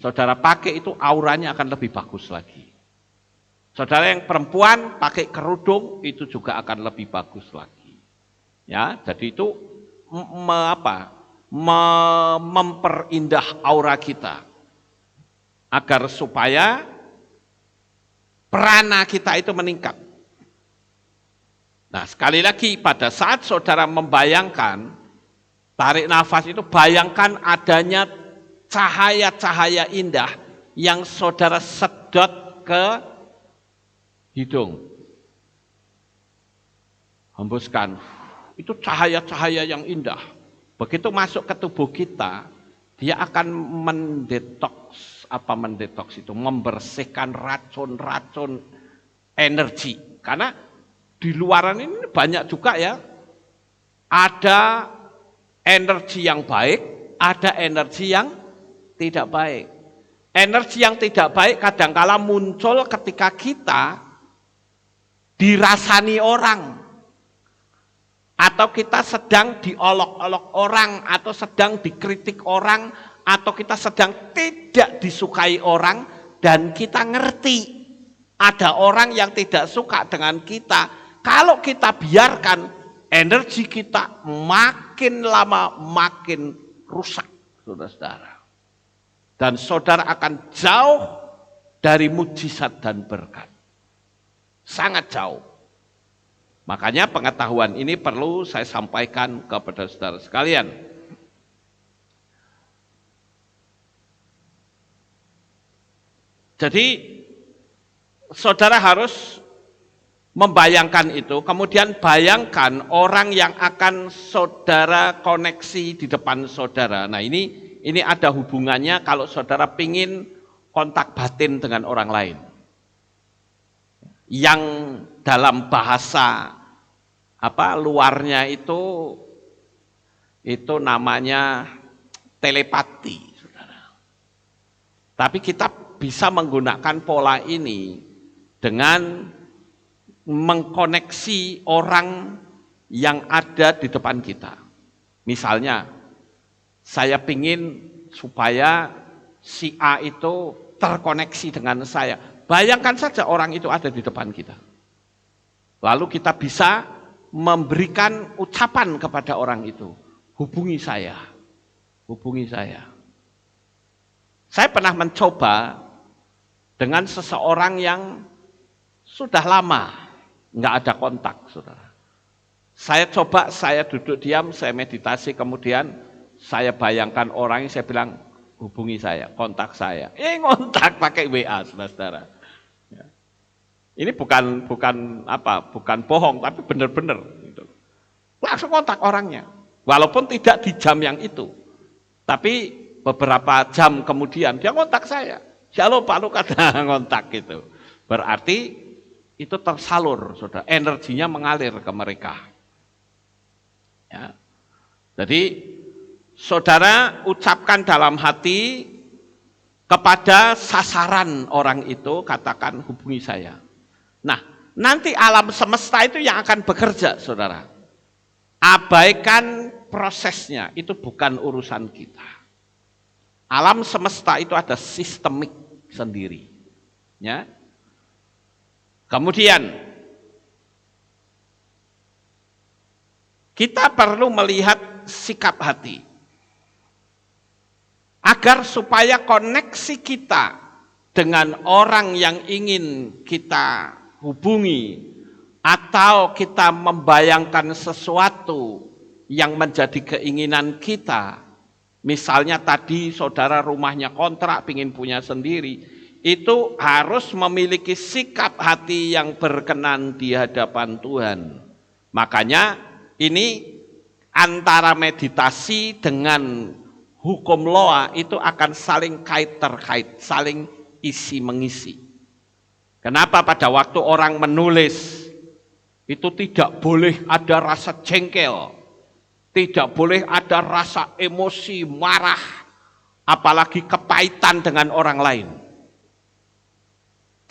saudara pakai itu auranya akan lebih bagus lagi. Saudara yang perempuan pakai kerudung itu juga akan lebih bagus lagi. Ya, jadi itu memperindah aura kita agar supaya prana kita itu meningkat. Nah, sekali lagi pada saat saudara membayangkan tarik nafas itu, bayangkan adanya cahaya-cahaya indah yang saudara sedot ke hidung. Hembuskan. Itu cahaya-cahaya yang indah. Begitu masuk ke tubuh kita, dia akan mendetoks itu, membersihkan racun-racun energi. Karena di luaran ini banyak juga ya, ada energi yang baik, ada energi yang tidak baik. Energi yang tidak baik kadangkala muncul ketika kita dirasani orang, atau kita sedang diolok-olok orang, atau sedang dikritik orang, atau kita sedang tidak disukai orang, dan kita ngerti ada orang yang tidak suka dengan kita. Kalau kita biarkan, energi kita makin lama makin rusak, saudara-saudara. Dan saudara akan jauh dari mujizat dan berkat. Sangat jauh. Makanya pengetahuan ini perlu saya sampaikan kepada saudara sekalian. Jadi saudara harus membayangkan itu, kemudian bayangkan orang yang akan saudara koneksi di depan saudara. Nah ini ada hubungannya kalau saudara pingin kontak batin dengan orang lain. Yang dalam bahasa luarnya itu namanya telepati, saudara. Tapi kita bisa menggunakan pola ini dengan mengkoneksi orang yang ada di depan kita. Misalnya, saya pingin supaya si A itu terkoneksi dengan saya. Bayangkan saja orang itu ada di depan kita. Lalu kita bisa memberikan ucapan kepada orang itu. Hubungi saya. Hubungi saya. Saya pernah mencoba dengan seseorang yang sudah lama nggak ada kontak, saudara. Saya coba, saya duduk diam, saya meditasi, kemudian saya bayangkan orangnya, saya bilang, hubungi saya, kontak saya. Ngontak pakai WA, saudara. Ya. Ini bukan bohong, tapi benar-benar. Gitu. Langsung kontak orangnya, walaupun tidak di jam yang itu, tapi beberapa jam kemudian dia kontak saya. Shalom Pak Lukas, ngontak gitu. Berarti itu tersalur, saudara. Energinya mengalir ke mereka. Ya. Jadi saudara ucapkan dalam hati kepada sasaran orang itu, katakan hubungi saya. Nah, nanti alam semesta itu yang akan bekerja, saudara. Abaikan prosesnya, itu bukan urusan kita. Alam semesta itu ada sistemik sendiri. Ya. Kemudian kita perlu melihat sikap hati. Agar supaya koneksi kita dengan orang yang ingin kita hubungi atau kita membayangkan sesuatu yang menjadi keinginan kita. Misalnya tadi saudara rumahnya kontrak, ingin punya sendiri, itu harus memiliki sikap hati yang berkenan di hadapan Tuhan. Makanya ini antara meditasi dengan hukum loa itu akan saling kait terkait, saling isi mengisi. Kenapa pada waktu orang menulis itu tidak boleh ada rasa jengkel, tidak boleh ada rasa emosi, marah, apalagi kepahitan dengan orang lain.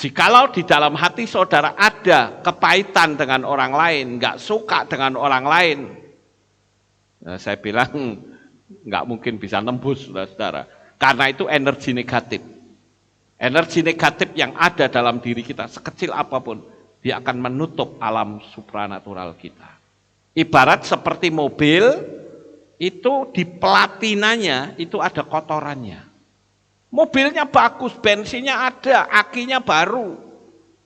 Jikalau di dalam hati saudara ada kepahitan dengan orang lain, nggak suka dengan orang lain, nah, saya bilang nggak mungkin bisa nembus, saudara. Karena itu energi negatif. Energi negatif yang ada dalam diri kita, sekecil apapun, dia akan menutup alam supranatural kita. Ibarat seperti mobil, itu di platinanya itu ada kotorannya. Mobilnya bagus, bensinnya ada, akinya baru.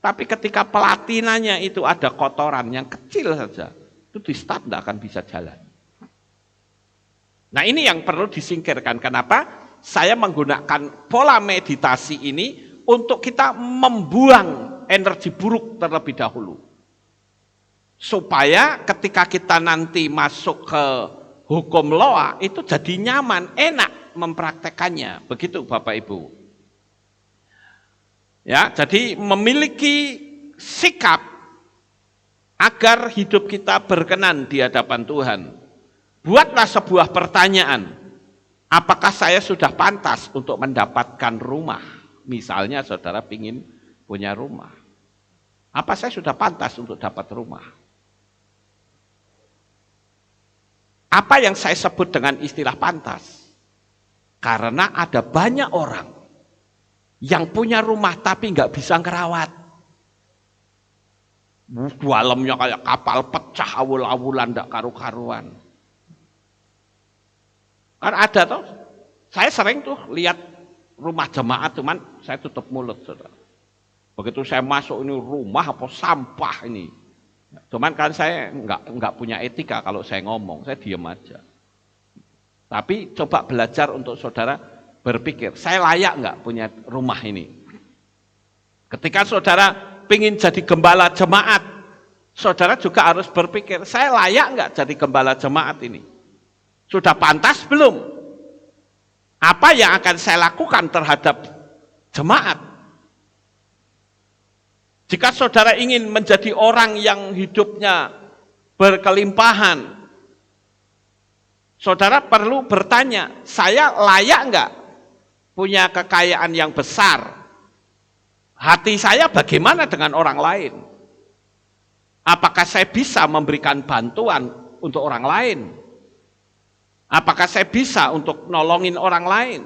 Tapi ketika platinanya itu ada kotoran yang kecil saja, itu di start tidak akan bisa jalan. Nah ini yang perlu disingkirkan. Kenapa? Saya menggunakan pola meditasi ini untuk kita membuang energi buruk terlebih dahulu. Supaya ketika kita nanti masuk ke hukum loa, itu jadi nyaman, enak mempraktekannya. Begitu Bapak Ibu. Ya, jadi memiliki sikap agar hidup kita berkenan di hadapan Tuhan. Buatlah sebuah pertanyaan, apakah saya sudah pantas untuk mendapatkan rumah? Misalnya saudara ingin punya rumah. Apa saya sudah pantas untuk dapat rumah? Apa yang saya sebut dengan istilah pantas? Karena ada banyak orang yang punya rumah tapi nggak bisa ngerawat. Dalamnya kayak kapal pecah, awul-awulan, nggak karu-karuan. Kan ada toh, saya sering tuh lihat rumah jemaat, cuman saya tutup mulut, saudara. Begitu saya masuk ini rumah apa sampah ini. Cuman kan saya nggak punya etika kalau saya ngomong, saya diam aja. Tapi coba belajar untuk saudara berpikir, saya layak nggak punya rumah ini? Ketika saudara ingin jadi gembala jemaat, saudara juga harus berpikir, saya layak nggak jadi gembala jemaat ini? Sudah pantas belum? Apa yang akan saya lakukan terhadap jemaat? Jika saudara ingin menjadi orang yang hidupnya berkelimpahan, saudara perlu bertanya, saya layak enggak punya kekayaan yang besar? Hati saya bagaimana dengan orang lain? Apakah saya bisa memberikan bantuan untuk orang lain? Apakah saya bisa untuk nolongin orang lain?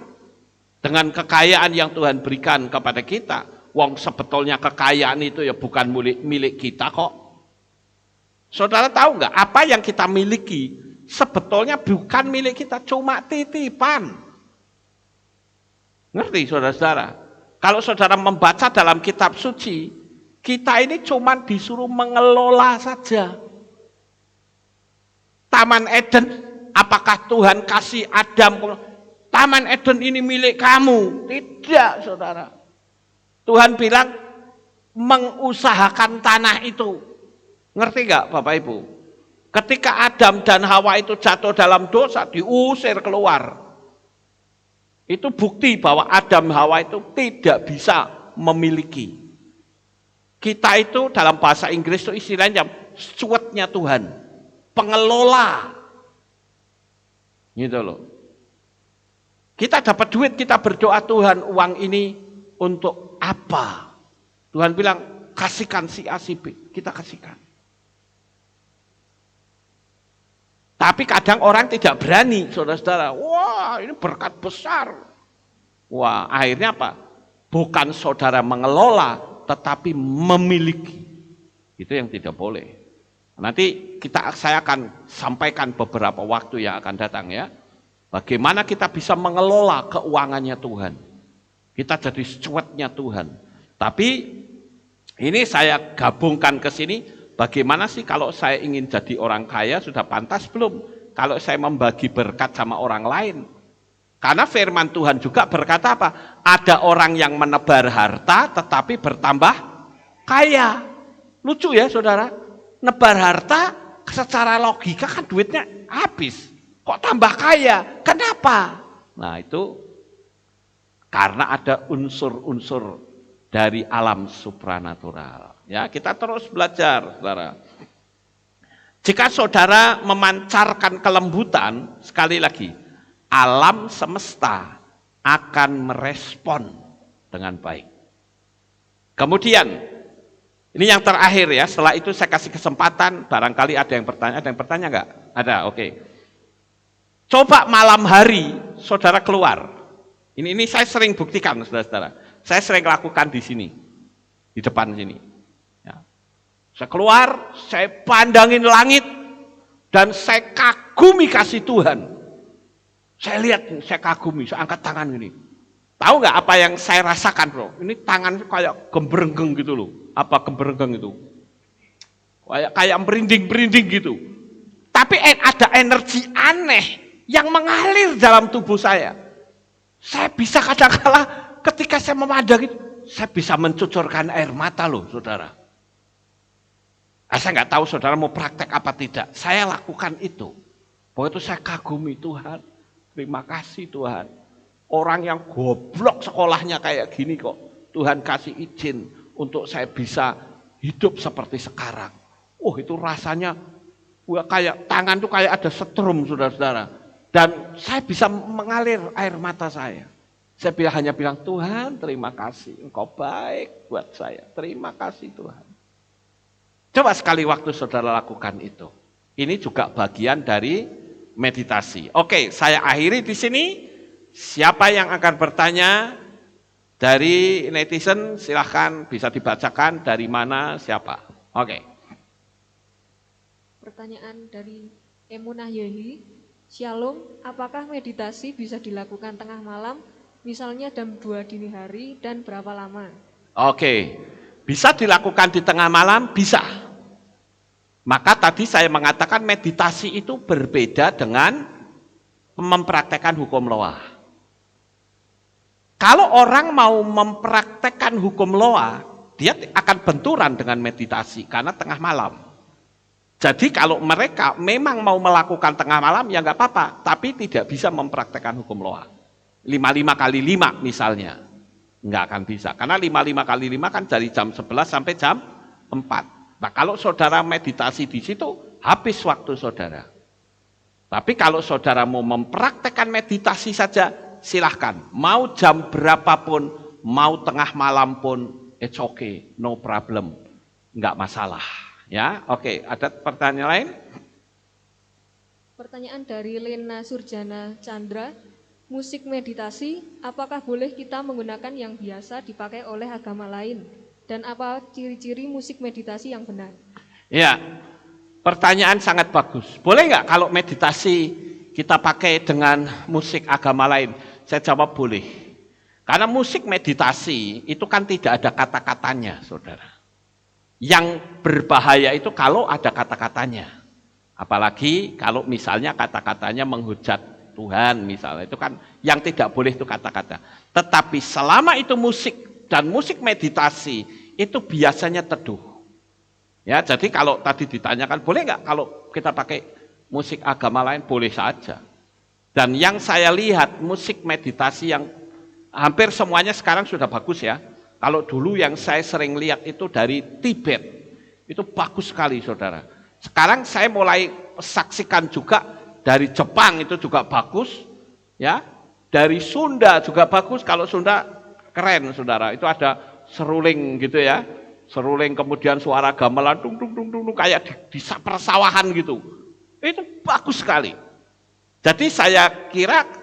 Dengan kekayaan yang Tuhan berikan kepada kita. Wong sebetulnya kekayaan itu ya bukan milik kita kok. Saudara tahu nggak, apa yang kita miliki sebetulnya bukan milik kita, cuma titipan. Ngerti saudara-saudara? Kalau saudara membaca dalam kitab suci, kita ini cuma disuruh mengelola saja. Taman Eden, apakah Tuhan kasih Adam, Taman Eden ini milik kamu? Tidak, saudara. Tuhan bilang, mengusahakan tanah itu. Ngerti nggak Bapak Ibu? Ketika Adam dan Hawa itu jatuh dalam dosa, diusir keluar. Itu bukti bahwa Adam Hawa itu tidak bisa memiliki. Kita itu dalam bahasa Inggris itu istilahnya stewardnya Tuhan, pengelola. Gitu loh. Kita dapat duit, kita berdoa, Tuhan, uang ini untuk apa? Tuhan bilang, kasihkan si A si B, kita kasihkan. Tapi kadang orang tidak berani, saudara-saudara. Wah, ini berkat besar. Wah, akhirnya apa? Bukan saudara mengelola, tetapi memiliki. Itu yang tidak boleh. Nanti saya akan sampaikan beberapa waktu yang akan datang ya. Bagaimana kita bisa mengelola keuangannya Tuhan. Kita jadi stewardnya Tuhan. Tapi ini saya gabungkan ke sini. Bagaimana sih kalau saya ingin jadi orang kaya, sudah pantas belum? Kalau saya membagi berkat sama orang lain. Karena firman Tuhan juga berkata apa? Ada orang yang menebar harta tetapi bertambah kaya. Lucu ya saudara? Nebar harta secara logika kan duitnya habis. Kok tambah kaya? Kenapa? Nah itu karena ada unsur-unsur dari alam supranatural. Ya, kita terus belajar, saudara. Jika saudara memancarkan kelembutan, sekali lagi, alam semesta akan merespon dengan baik. Kemudian, ini yang terakhir ya, setelah itu saya kasih kesempatan, barangkali ada yang bertanya nggak? Ada, oke. Coba malam hari, saudara keluar. Ini saya sering buktikan, saudara-saudara. Saya sering lakukan di sini, di depan sini. Saya keluar, saya pandangin langit, dan saya kagumi kasih Tuhan. Saya lihat, saya kagumi, saya angkat tangan gini. Tahu nggak apa yang saya rasakan, bro? Ini tangan kayak gemberenggeng gitu loh. Apa gemberenggeng itu? Kayak merinding-merinding gitu. Tapi ada energi aneh yang mengalir dalam tubuh saya. Saya bisa kadang-kala ketika saya memandang itu, saya bisa mencucurkan air mata loh, saudara. Saya nggak tahu saudara mau praktek apa tidak. Saya lakukan itu. Bahwa itu saya kagumi Tuhan. Terima kasih Tuhan. Orang yang goblok sekolahnya kayak gini kok. Tuhan kasih izin untuk saya bisa hidup seperti sekarang. Oh itu rasanya kayak tangan tuh kayak ada setrum saudara-saudara. Dan saya bisa mengalir air mata saya. Saya hanya bilang Tuhan terima kasih. Engkau baik buat saya. Terima kasih Tuhan. Coba sekali waktu saudara lakukan itu. Ini juga bagian dari meditasi. Oke, saya akhiri di sini. Siapa yang akan bertanya dari netizen silahkan bisa dibacakan dari mana siapa. Oke. Pertanyaan dari Emunah Yehi. Shalom, apakah meditasi bisa dilakukan tengah malam, misalnya jam 2 dini hari dan berapa lama? Oke. Bisa dilakukan di tengah malam? Bisa. Maka tadi saya mengatakan meditasi itu berbeda dengan mempraktekkan hukum loa. Kalau orang mau mempraktekkan hukum loa, dia akan benturan dengan meditasi karena tengah malam. Jadi kalau mereka memang mau melakukan tengah malam ya nggak apa-apa, tapi tidak bisa mempraktekkan hukum loa. 55 kali 5 misalnya. Nggak akan bisa, karena 55 kali 5 kan dari jam 11 sampai jam 4. Nah kalau saudara meditasi di situ, habis waktu saudara. Tapi kalau saudara mau mempraktekkan meditasi saja, silahkan. Mau jam berapapun, mau tengah malam pun, it's okay, no problem, nggak masalah. Ya, oke. Ada pertanyaan lain? Pertanyaan dari Lena Surjana Chandra, musik meditasi, apakah boleh kita menggunakan yang biasa dipakai oleh agama lain? Dan apa ciri-ciri musik meditasi yang benar? Ya, pertanyaan sangat bagus. Boleh nggak kalau meditasi kita pakai dengan musik agama lain? Saya jawab boleh. Karena musik meditasi itu kan tidak ada kata-katanya, saudara. Yang berbahaya itu kalau ada kata-katanya. Apalagi kalau misalnya kata-katanya menghujat Tuhan misalnya. Itu kan yang tidak boleh itu kata-kata. Tetapi selama itu musik dan musik meditasi itu biasanya teduh. Ya, jadi kalau tadi ditanyakan boleh nggak kalau kita pakai musik agama lain? Boleh saja. Dan yang saya lihat musik meditasi yang hampir semuanya sekarang sudah bagus ya. Kalau dulu yang saya sering lihat itu dari Tibet, itu bagus sekali saudara. Sekarang saya mulai saksikan juga dari Jepang itu juga bagus, ya. Dari Sunda juga bagus. Kalau Sunda keren saudara, itu ada seruling gitu ya, seruling kemudian suara gamelan, dung dung dung dung kayak di persawahan gitu. Itu bagus sekali. Jadi saya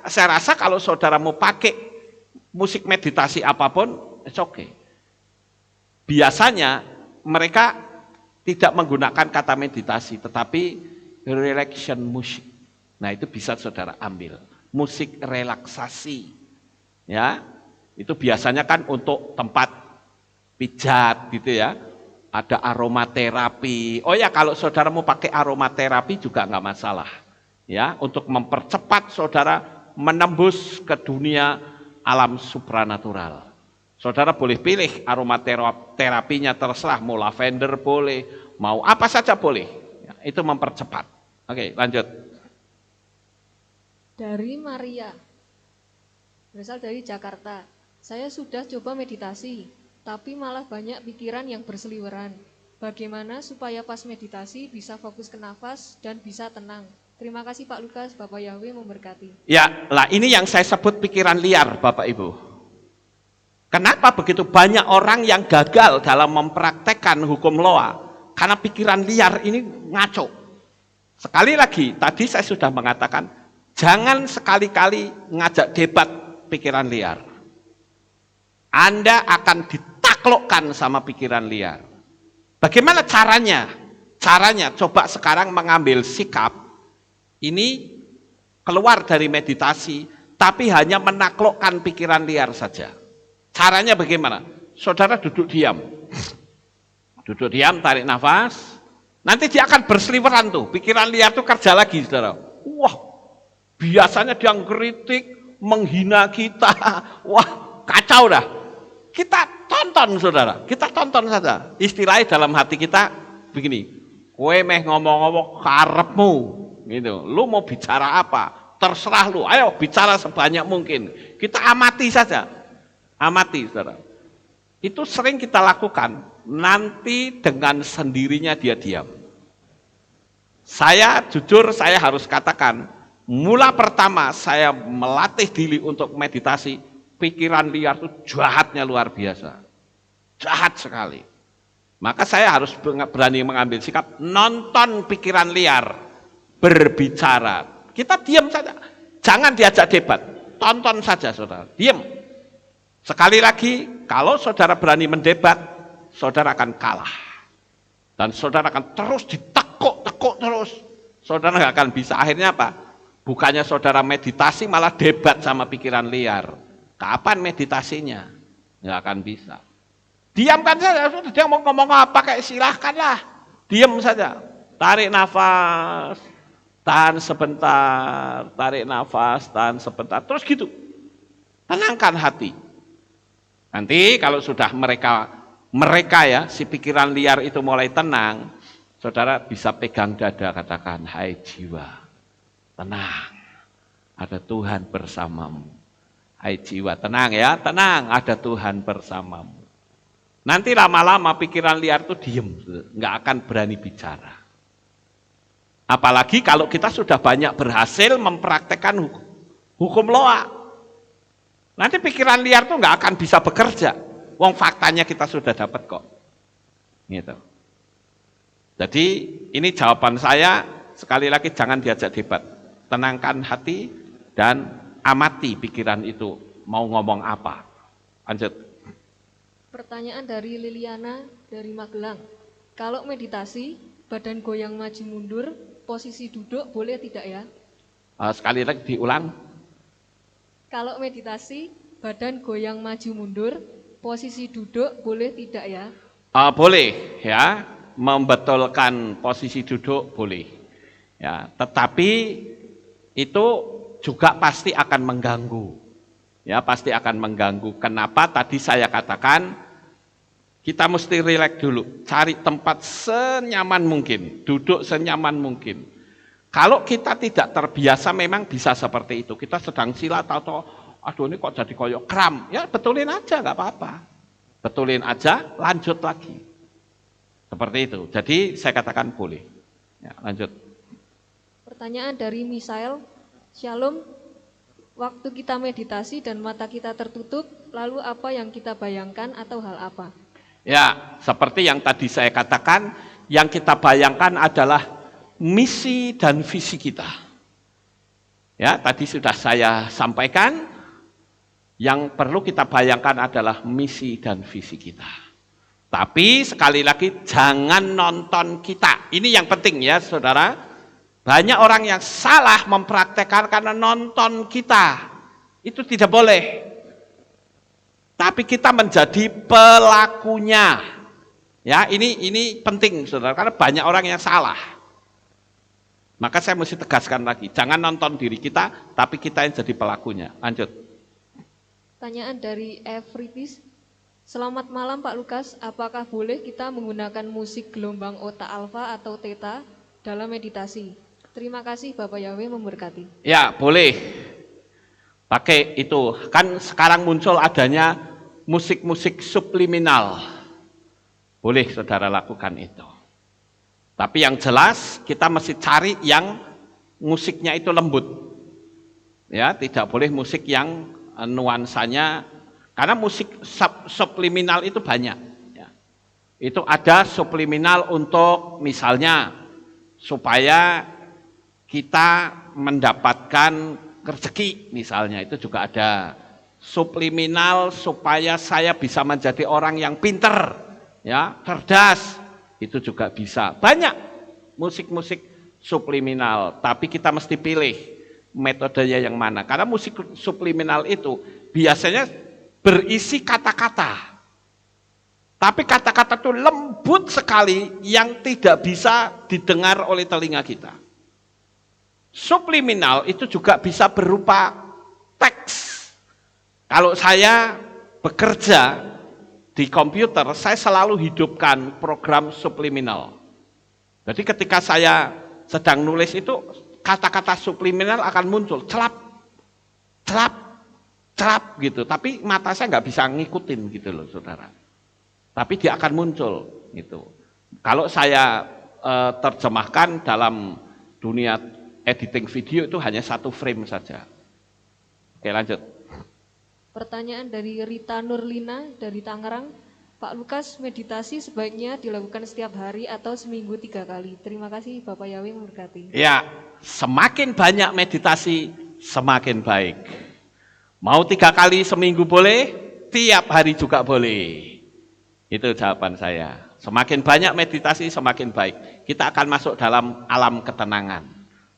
rasa kalau saudara mau pakai musik meditasi apapun, it's okay. Biasanya mereka tidak menggunakan kata meditasi, tetapi relaxation musik. Nah itu bisa saudara ambil. Musik relaksasi. Ya, itu biasanya kan untuk tempat pijat gitu ya. Ada aromaterapi. Oh ya kalau saudara mau pakai aromaterapi juga nggak masalah. Ya, untuk mempercepat saudara menembus ke dunia alam supranatural. Saudara boleh pilih aromaterapinya terserah, mau lavender boleh, mau apa saja boleh. Ya, itu mempercepat. Oke, lanjut. Dari Maria, berasal dari Jakarta. Saya sudah coba meditasi, tapi malah banyak pikiran yang berseliweran. Bagaimana supaya pas meditasi bisa fokus ke nafas dan bisa tenang? Terima kasih Pak Lukas, Bapak Yahweh memberkati. Ya, lah ini yang saya sebut pikiran liar, Bapak Ibu. Kenapa begitu banyak orang yang gagal dalam mempraktekkan hukum Loa? Karena pikiran liar ini ngaco. Sekali lagi, tadi saya sudah mengatakan, jangan sekali-kali ngajak debat pikiran liar. Anda akan ditaklukkan sama pikiran liar. Bagaimana caranya? Caranya, coba sekarang mengambil sikap, ini keluar dari meditasi, tapi hanya menaklukkan pikiran liar saja. Caranya bagaimana? Saudara duduk diam. Duduk diam, tarik nafas. Nanti dia akan berseliweran tuh. Pikiran liar tuh kerja lagi, saudara. Wah, biasanya dia ngeritik, menghina kita. Wah, kacau dah. Kita tonton, saudara. Kita tonton saja. Istilahnya dalam hati kita begini. Kowe meh ngomong-ngomong karepmu. Gitu. Lu mau bicara apa? Terserah lu. Ayo bicara sebanyak mungkin. Kita amati saja. Amati, saudara. Itu sering kita lakukan. Nanti dengan sendirinya dia diam. Saya jujur, saya harus katakan, mula pertama saya melatih diri untuk meditasi, pikiran liar itu jahatnya luar biasa. Jahat sekali. Maka saya harus berani mengambil sikap, nonton pikiran liar, berbicara. Kita diam saja. Jangan diajak debat. Tonton saja, saudara. Diam. Sekali lagi, kalau saudara berani mendebat, saudara akan kalah. Dan saudara akan terus ditekuk terus. Saudara nggak akan bisa. Akhirnya apa? Bukannya saudara meditasi, malah debat sama pikiran liar. Kapan meditasinya? Nggak akan bisa. Diamkan saja. Dia mau ngomong apa, kayak silahkanlah. Diam saja. Tarik nafas. Tahan sebentar. Tarik nafas. Tahan sebentar. Terus gitu. Tenangkan hati. Nanti kalau sudah mereka ya, si pikiran liar itu mulai tenang, saudara bisa pegang dada, katakan, hai jiwa, tenang, ada Tuhan bersamamu. Hai jiwa, tenang ya, tenang, ada Tuhan bersamamu. Nanti lama-lama pikiran liar itu diem, nggak akan berani bicara. Apalagi kalau kita sudah banyak berhasil mempraktekkan hukum Loa. Nanti pikiran liar tuh nggak akan bisa bekerja. Wong faktanya kita sudah dapat kok. Gitu. Jadi ini jawaban saya, sekali lagi jangan diajak debat. Tenangkan hati dan amati pikiran itu mau ngomong apa. Lanjut. Pertanyaan dari Liliana dari Magelang. Kalau meditasi, badan goyang maju mundur, posisi duduk boleh tidak ya? Sekali lagi diulang. Kalau meditasi, badan goyang maju mundur, posisi duduk boleh tidak ya? Boleh ya, membetulkan posisi duduk boleh. Ya, tetapi itu juga pasti akan mengganggu. Ya, pasti akan mengganggu. Kenapa? Tadi saya katakan kita mesti rileks dulu, cari tempat senyaman mungkin, duduk senyaman mungkin. Kalau kita tidak terbiasa memang bisa seperti itu. Kita sedang silat atau aduh ini kok jadi koyok kram, ya betulin aja nggak apa-apa. Betulin aja, lanjut lagi. Seperti itu. Jadi saya katakan boleh. Ya, lanjut. Pertanyaan dari Misael, Shalom, waktu kita meditasi dan mata kita tertutup, lalu apa yang kita bayangkan atau hal apa? Ya, seperti yang tadi saya katakan, yang kita bayangkan adalah misi dan visi kita. Ya, tadi sudah saya sampaikan, yang perlu kita bayangkan adalah misi dan visi kita. Tapi sekali lagi jangan nonton kita. Ini yang penting ya saudara. Banyak orang yang salah mempraktekkan karena nonton kita. Itu tidak boleh. Tapi kita menjadi pelakunya. Ya, ini penting saudara, karena banyak orang yang salah. Maka saya mesti tegaskan lagi, jangan nonton diri kita, tapi kita yang jadi pelakunya. Lanjut. Pertanyaan dari Efritis, selamat malam Pak Lukas, apakah boleh kita menggunakan musik gelombang otak alfa atau theta dalam meditasi? Terima kasih Bapak Yahweh memberkati. Ya, boleh. Pakai itu. Kan sekarang muncul adanya musik-musik subliminal. Boleh saudara lakukan itu. Tapi yang jelas kita mesti cari yang musiknya itu lembut. Ya, tidak boleh musik yang nuansanya, karena musik subliminal itu banyak. Ya. Itu ada subliminal untuk misalnya supaya kita mendapatkan rezeki misalnya, itu juga ada. Subliminal supaya saya bisa menjadi orang yang pinter, ya, cerdas, itu juga bisa. Banyak musik-musik subliminal, tapi kita mesti pilih metodenya yang mana. Karena musik subliminal itu biasanya berisi kata-kata. Tapi kata-kata itu lembut sekali yang tidak bisa didengar oleh telinga kita. Subliminal itu juga bisa berupa teks. Kalau saya bekerja di komputer, saya selalu hidupkan program subliminal. Jadi ketika saya sedang nulis itu, kata-kata subliminal akan muncul, celap, celap, celap gitu. Tapi mata saya nggak bisa ngikutin gitu loh saudara. Tapi dia akan muncul gitu. Kalau saya terjemahkan dalam dunia editing video itu hanya 1 frame saja. Oke, lanjut. Pertanyaan dari Rita Nurlina dari Tangerang, Pak Lukas, meditasi sebaiknya dilakukan setiap hari atau seminggu 3 kali. Terima kasih Bapak Yahweh memberkati. Ya, semakin banyak meditasi semakin baik. Mau 3 kali seminggu boleh, tiap hari juga boleh. Itu jawaban saya. Semakin banyak meditasi semakin baik. Kita akan masuk dalam alam ketenangan.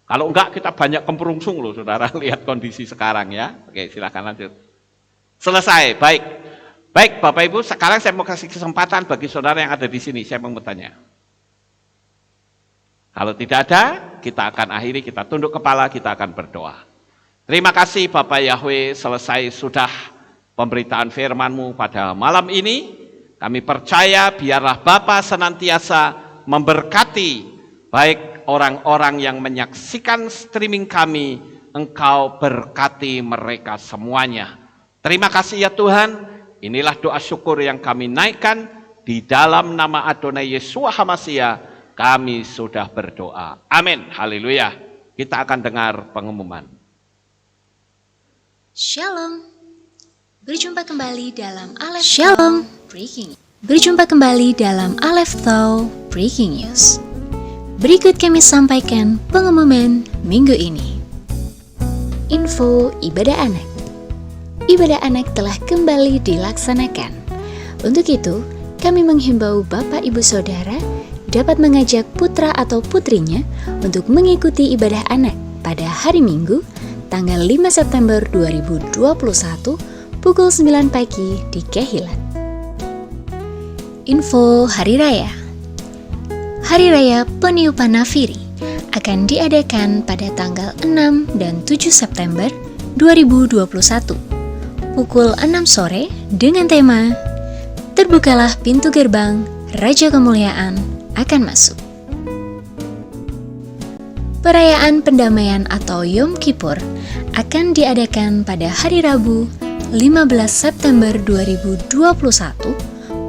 Kalau enggak kita banyak kemperungsung loh saudara, lihat kondisi sekarang ya. Oke, silakan lanjut. Selesai, baik. Baik Bapak Ibu, sekarang saya mau kasih kesempatan bagi saudara yang ada di sini, saya mau bertanya. Kalau tidak ada, kita akan akhiri, kita tunduk kepala, kita akan berdoa. Terima kasih Bapak Yahweh, selesai sudah pemberitaan firman-Mu pada malam ini. Kami percaya biarlah Bapa senantiasa memberkati baik orang-orang yang menyaksikan streaming kami, Engkau berkati mereka semuanya. Terima kasih ya Tuhan, inilah doa syukur yang kami naikkan di dalam nama Adonai Yeshua HaMashiach, kami sudah berdoa. Amin, haleluya. Kita akan dengar pengumuman. Shalom. Berjumpa kembali dalam Aleph Shalom Breaking. Berjumpa kembali dalam Aleph Thou Breaking News. Berikut kami sampaikan pengumuman minggu ini. Info ibadah anak. Ibadah anak telah kembali dilaksanakan. Untuk itu, kami menghimbau Bapak Ibu Saudara dapat mengajak putra atau putrinya untuk mengikuti ibadah anak pada hari Minggu, tanggal 5 September 2021, pukul 9 pagi di Kehilat. Info Hari Raya. Hari Raya Peniupan Nafiri akan diadakan pada tanggal 6 dan 7 September 2021, pukul 6 sore dengan tema Terbukalah Pintu Gerbang, Raja Kemuliaan akan masuk. Perayaan pendamaian atau Yom Kippur akan diadakan pada hari Rabu 15 September 2021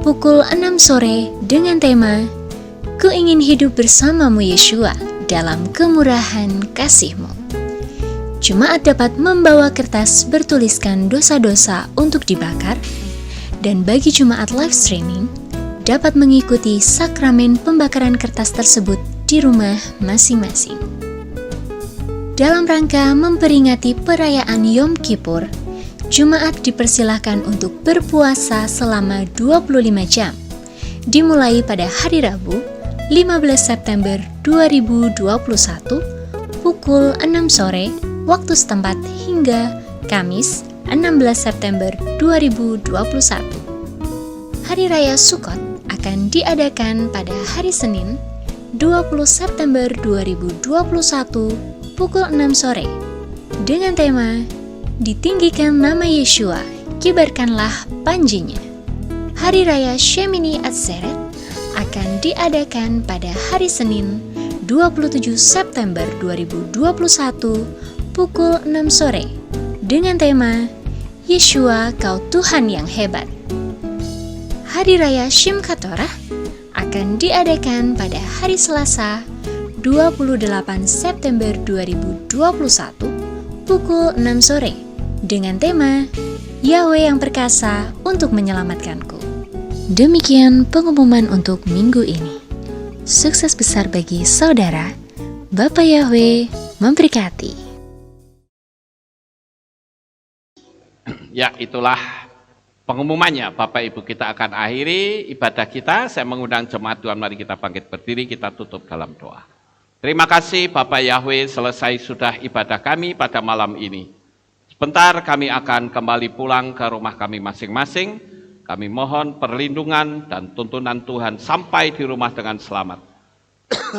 pukul 6 sore dengan tema Ku ingin hidup bersamamu Yeshua dalam kemurahan kasih-Mu. Jemaat dapat membawa kertas bertuliskan dosa-dosa untuk dibakar, dan bagi jemaat live streaming dapat mengikuti sakramen pembakaran kertas tersebut di rumah masing-masing. Dalam rangka memperingati perayaan Yom Kippur, jemaat dipersilahkan untuk berpuasa selama 25 jam, dimulai pada hari Rabu 15 September 2021 pukul 6 sore waktu setempat hingga Kamis 16 September 2021. Hari Raya Sukkot akan diadakan pada hari Senin 20 September 2021 pukul 6 sore dengan tema Ditinggikan nama Yeshua, kibarkanlah panjinya. Hari Raya Shemini Atzeret akan diadakan pada hari Senin 27 September 2021 pukul 6 sore dengan tema Yeshua Kau Tuhan yang Hebat. Hari Raya Shimchat Torah akan diadakan pada hari Selasa 28 September 2021 pukul 6 sore dengan tema Yahweh yang perkasa untuk menyelamatkanku. Demikian pengumuman untuk minggu ini. Sukses besar bagi saudara. Bapak Yahweh memberkati. Ya, itulah pengumumannya. Bapak Ibu, kita akan akhiri ibadah kita. Saya mengundang jemaat Tuhan, mari kita bangkit berdiri, kita tutup dalam doa. Terima kasih Bapak Yahweh, selesai sudah ibadah kami pada malam ini. Sebentar kami akan kembali pulang ke rumah kami masing-masing. Kami mohon perlindungan dan tuntunan Tuhan sampai di rumah dengan selamat.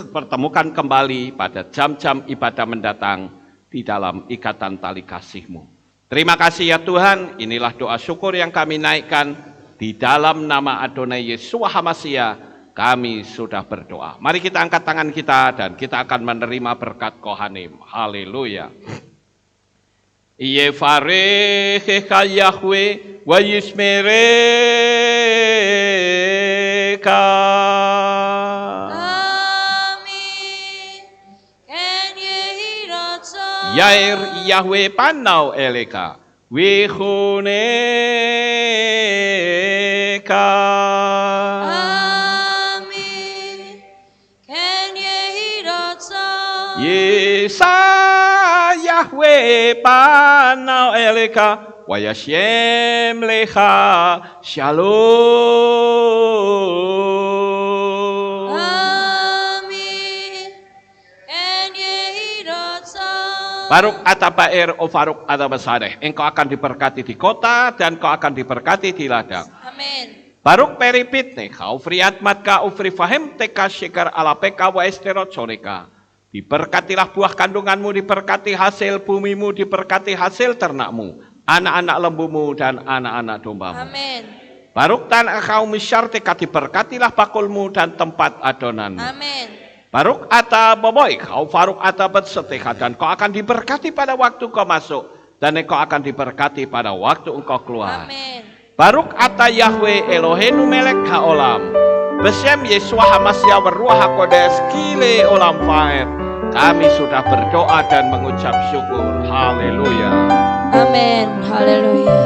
Pertemukan kembali pada jam-jam ibadah mendatang di dalam ikatan tali kasih-Mu. Terima kasih ya Tuhan, inilah doa syukur yang kami naikkan di dalam nama Adonai Yeshua HaMashiach. Kami sudah berdoa. Mari kita angkat tangan kita dan kita akan menerima berkat Kohanim. Haleluya. Yevarechecha Yahweh wa yishmereka. Amin. Ken yehi ratzon. Yair Yahweh panau eleka. Wechoneka. Amin. Ken yehi ratzon. Yesa Yahweh panau eleka wa yashem lecha shalom. Amin. Ken yehi ratzon. Baruk atabair o faruk atabasadeh. Engkau akan diberkati di kota dan kau akan diberkati di ladang. Amin. Baruk peripit necha ufriat matka ufri fahem teka shikar alapeka wa esterot soreka. Diberkatilah buah kandunganmu, diberkati hasil bumimu, diberkati hasil ternakmu, anak-anak lembumu dan anak-anak dombamu. Amin. Baruk tan akau misyartika, diberkatilah bakulmu dan tempat adonanmu. Amin. Baruk ata boboy, kau faruk ata betseteha, dan kau akan diberkati pada waktu kau masuk, dan engkau akan diberkati pada waktu engkau keluar. Amin. Baruk ata Yahweh Eloheinu melek haolam, besem Yeshua HaMashiach Ruach HaKodesh kile olam faer. Kami sudah berdoa dan mengucap syukur. Haleluya. Amin. Haleluya.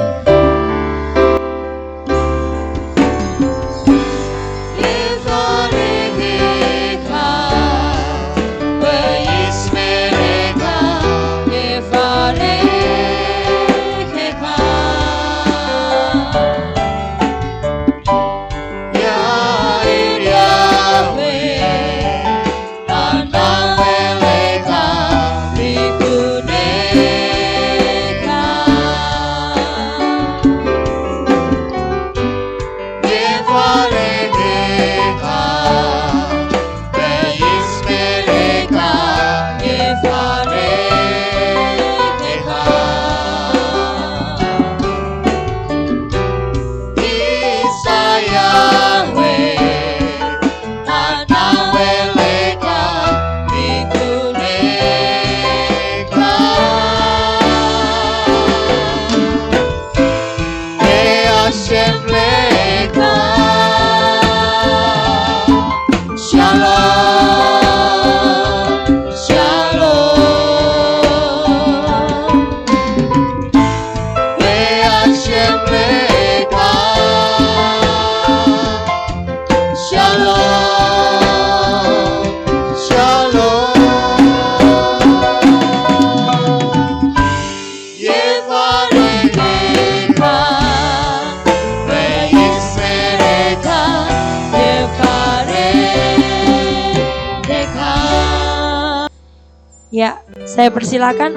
Saya persilakan.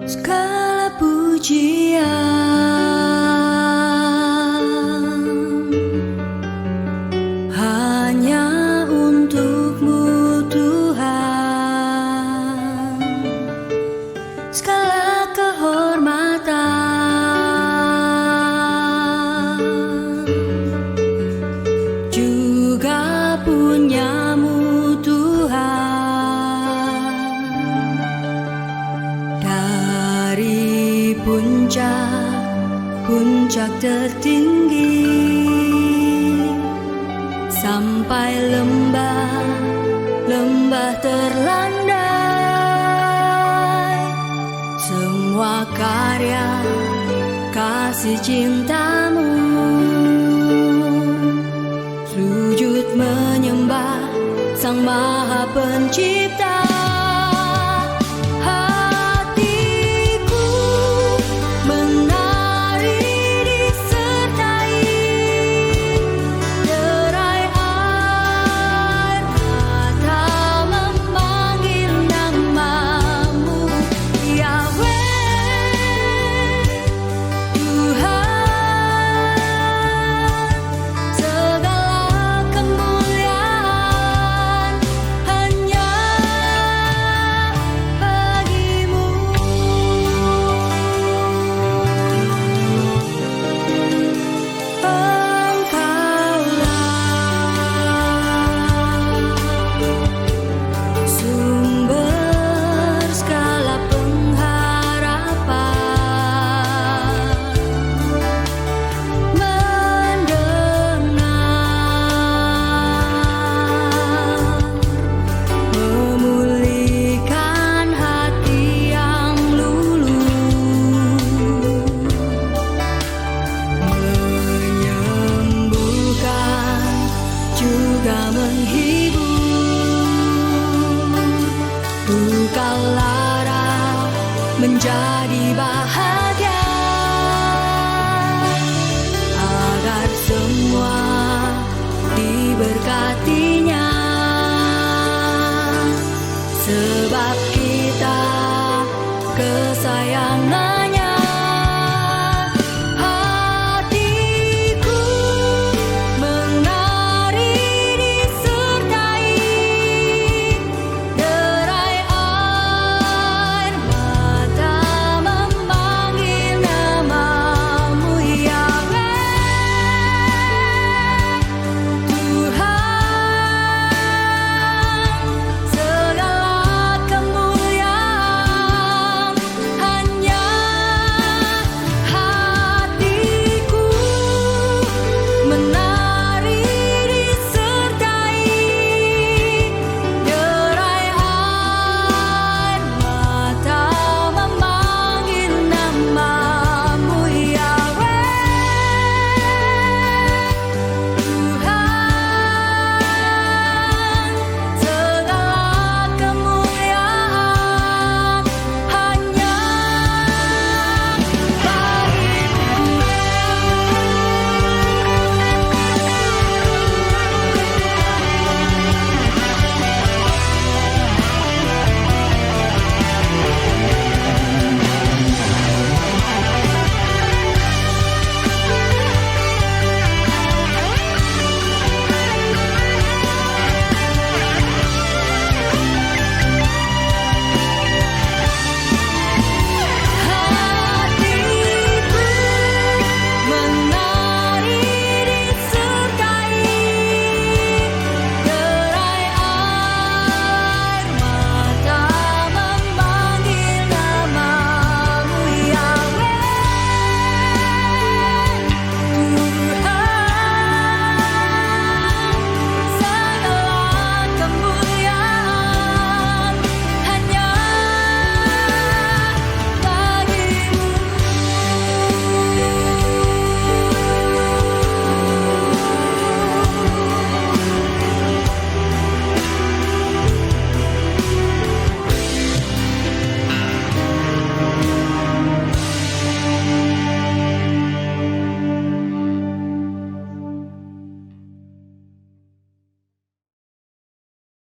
Segala pujian hanya untuk-Mu Tuhan, segala kehormatan juga punya-Mu Tuhan. Dari puncak tertinggi sampai lembah terlandai, semua karya kasih cinta-Mu, sujud menyembah Sang Maha Pencipta.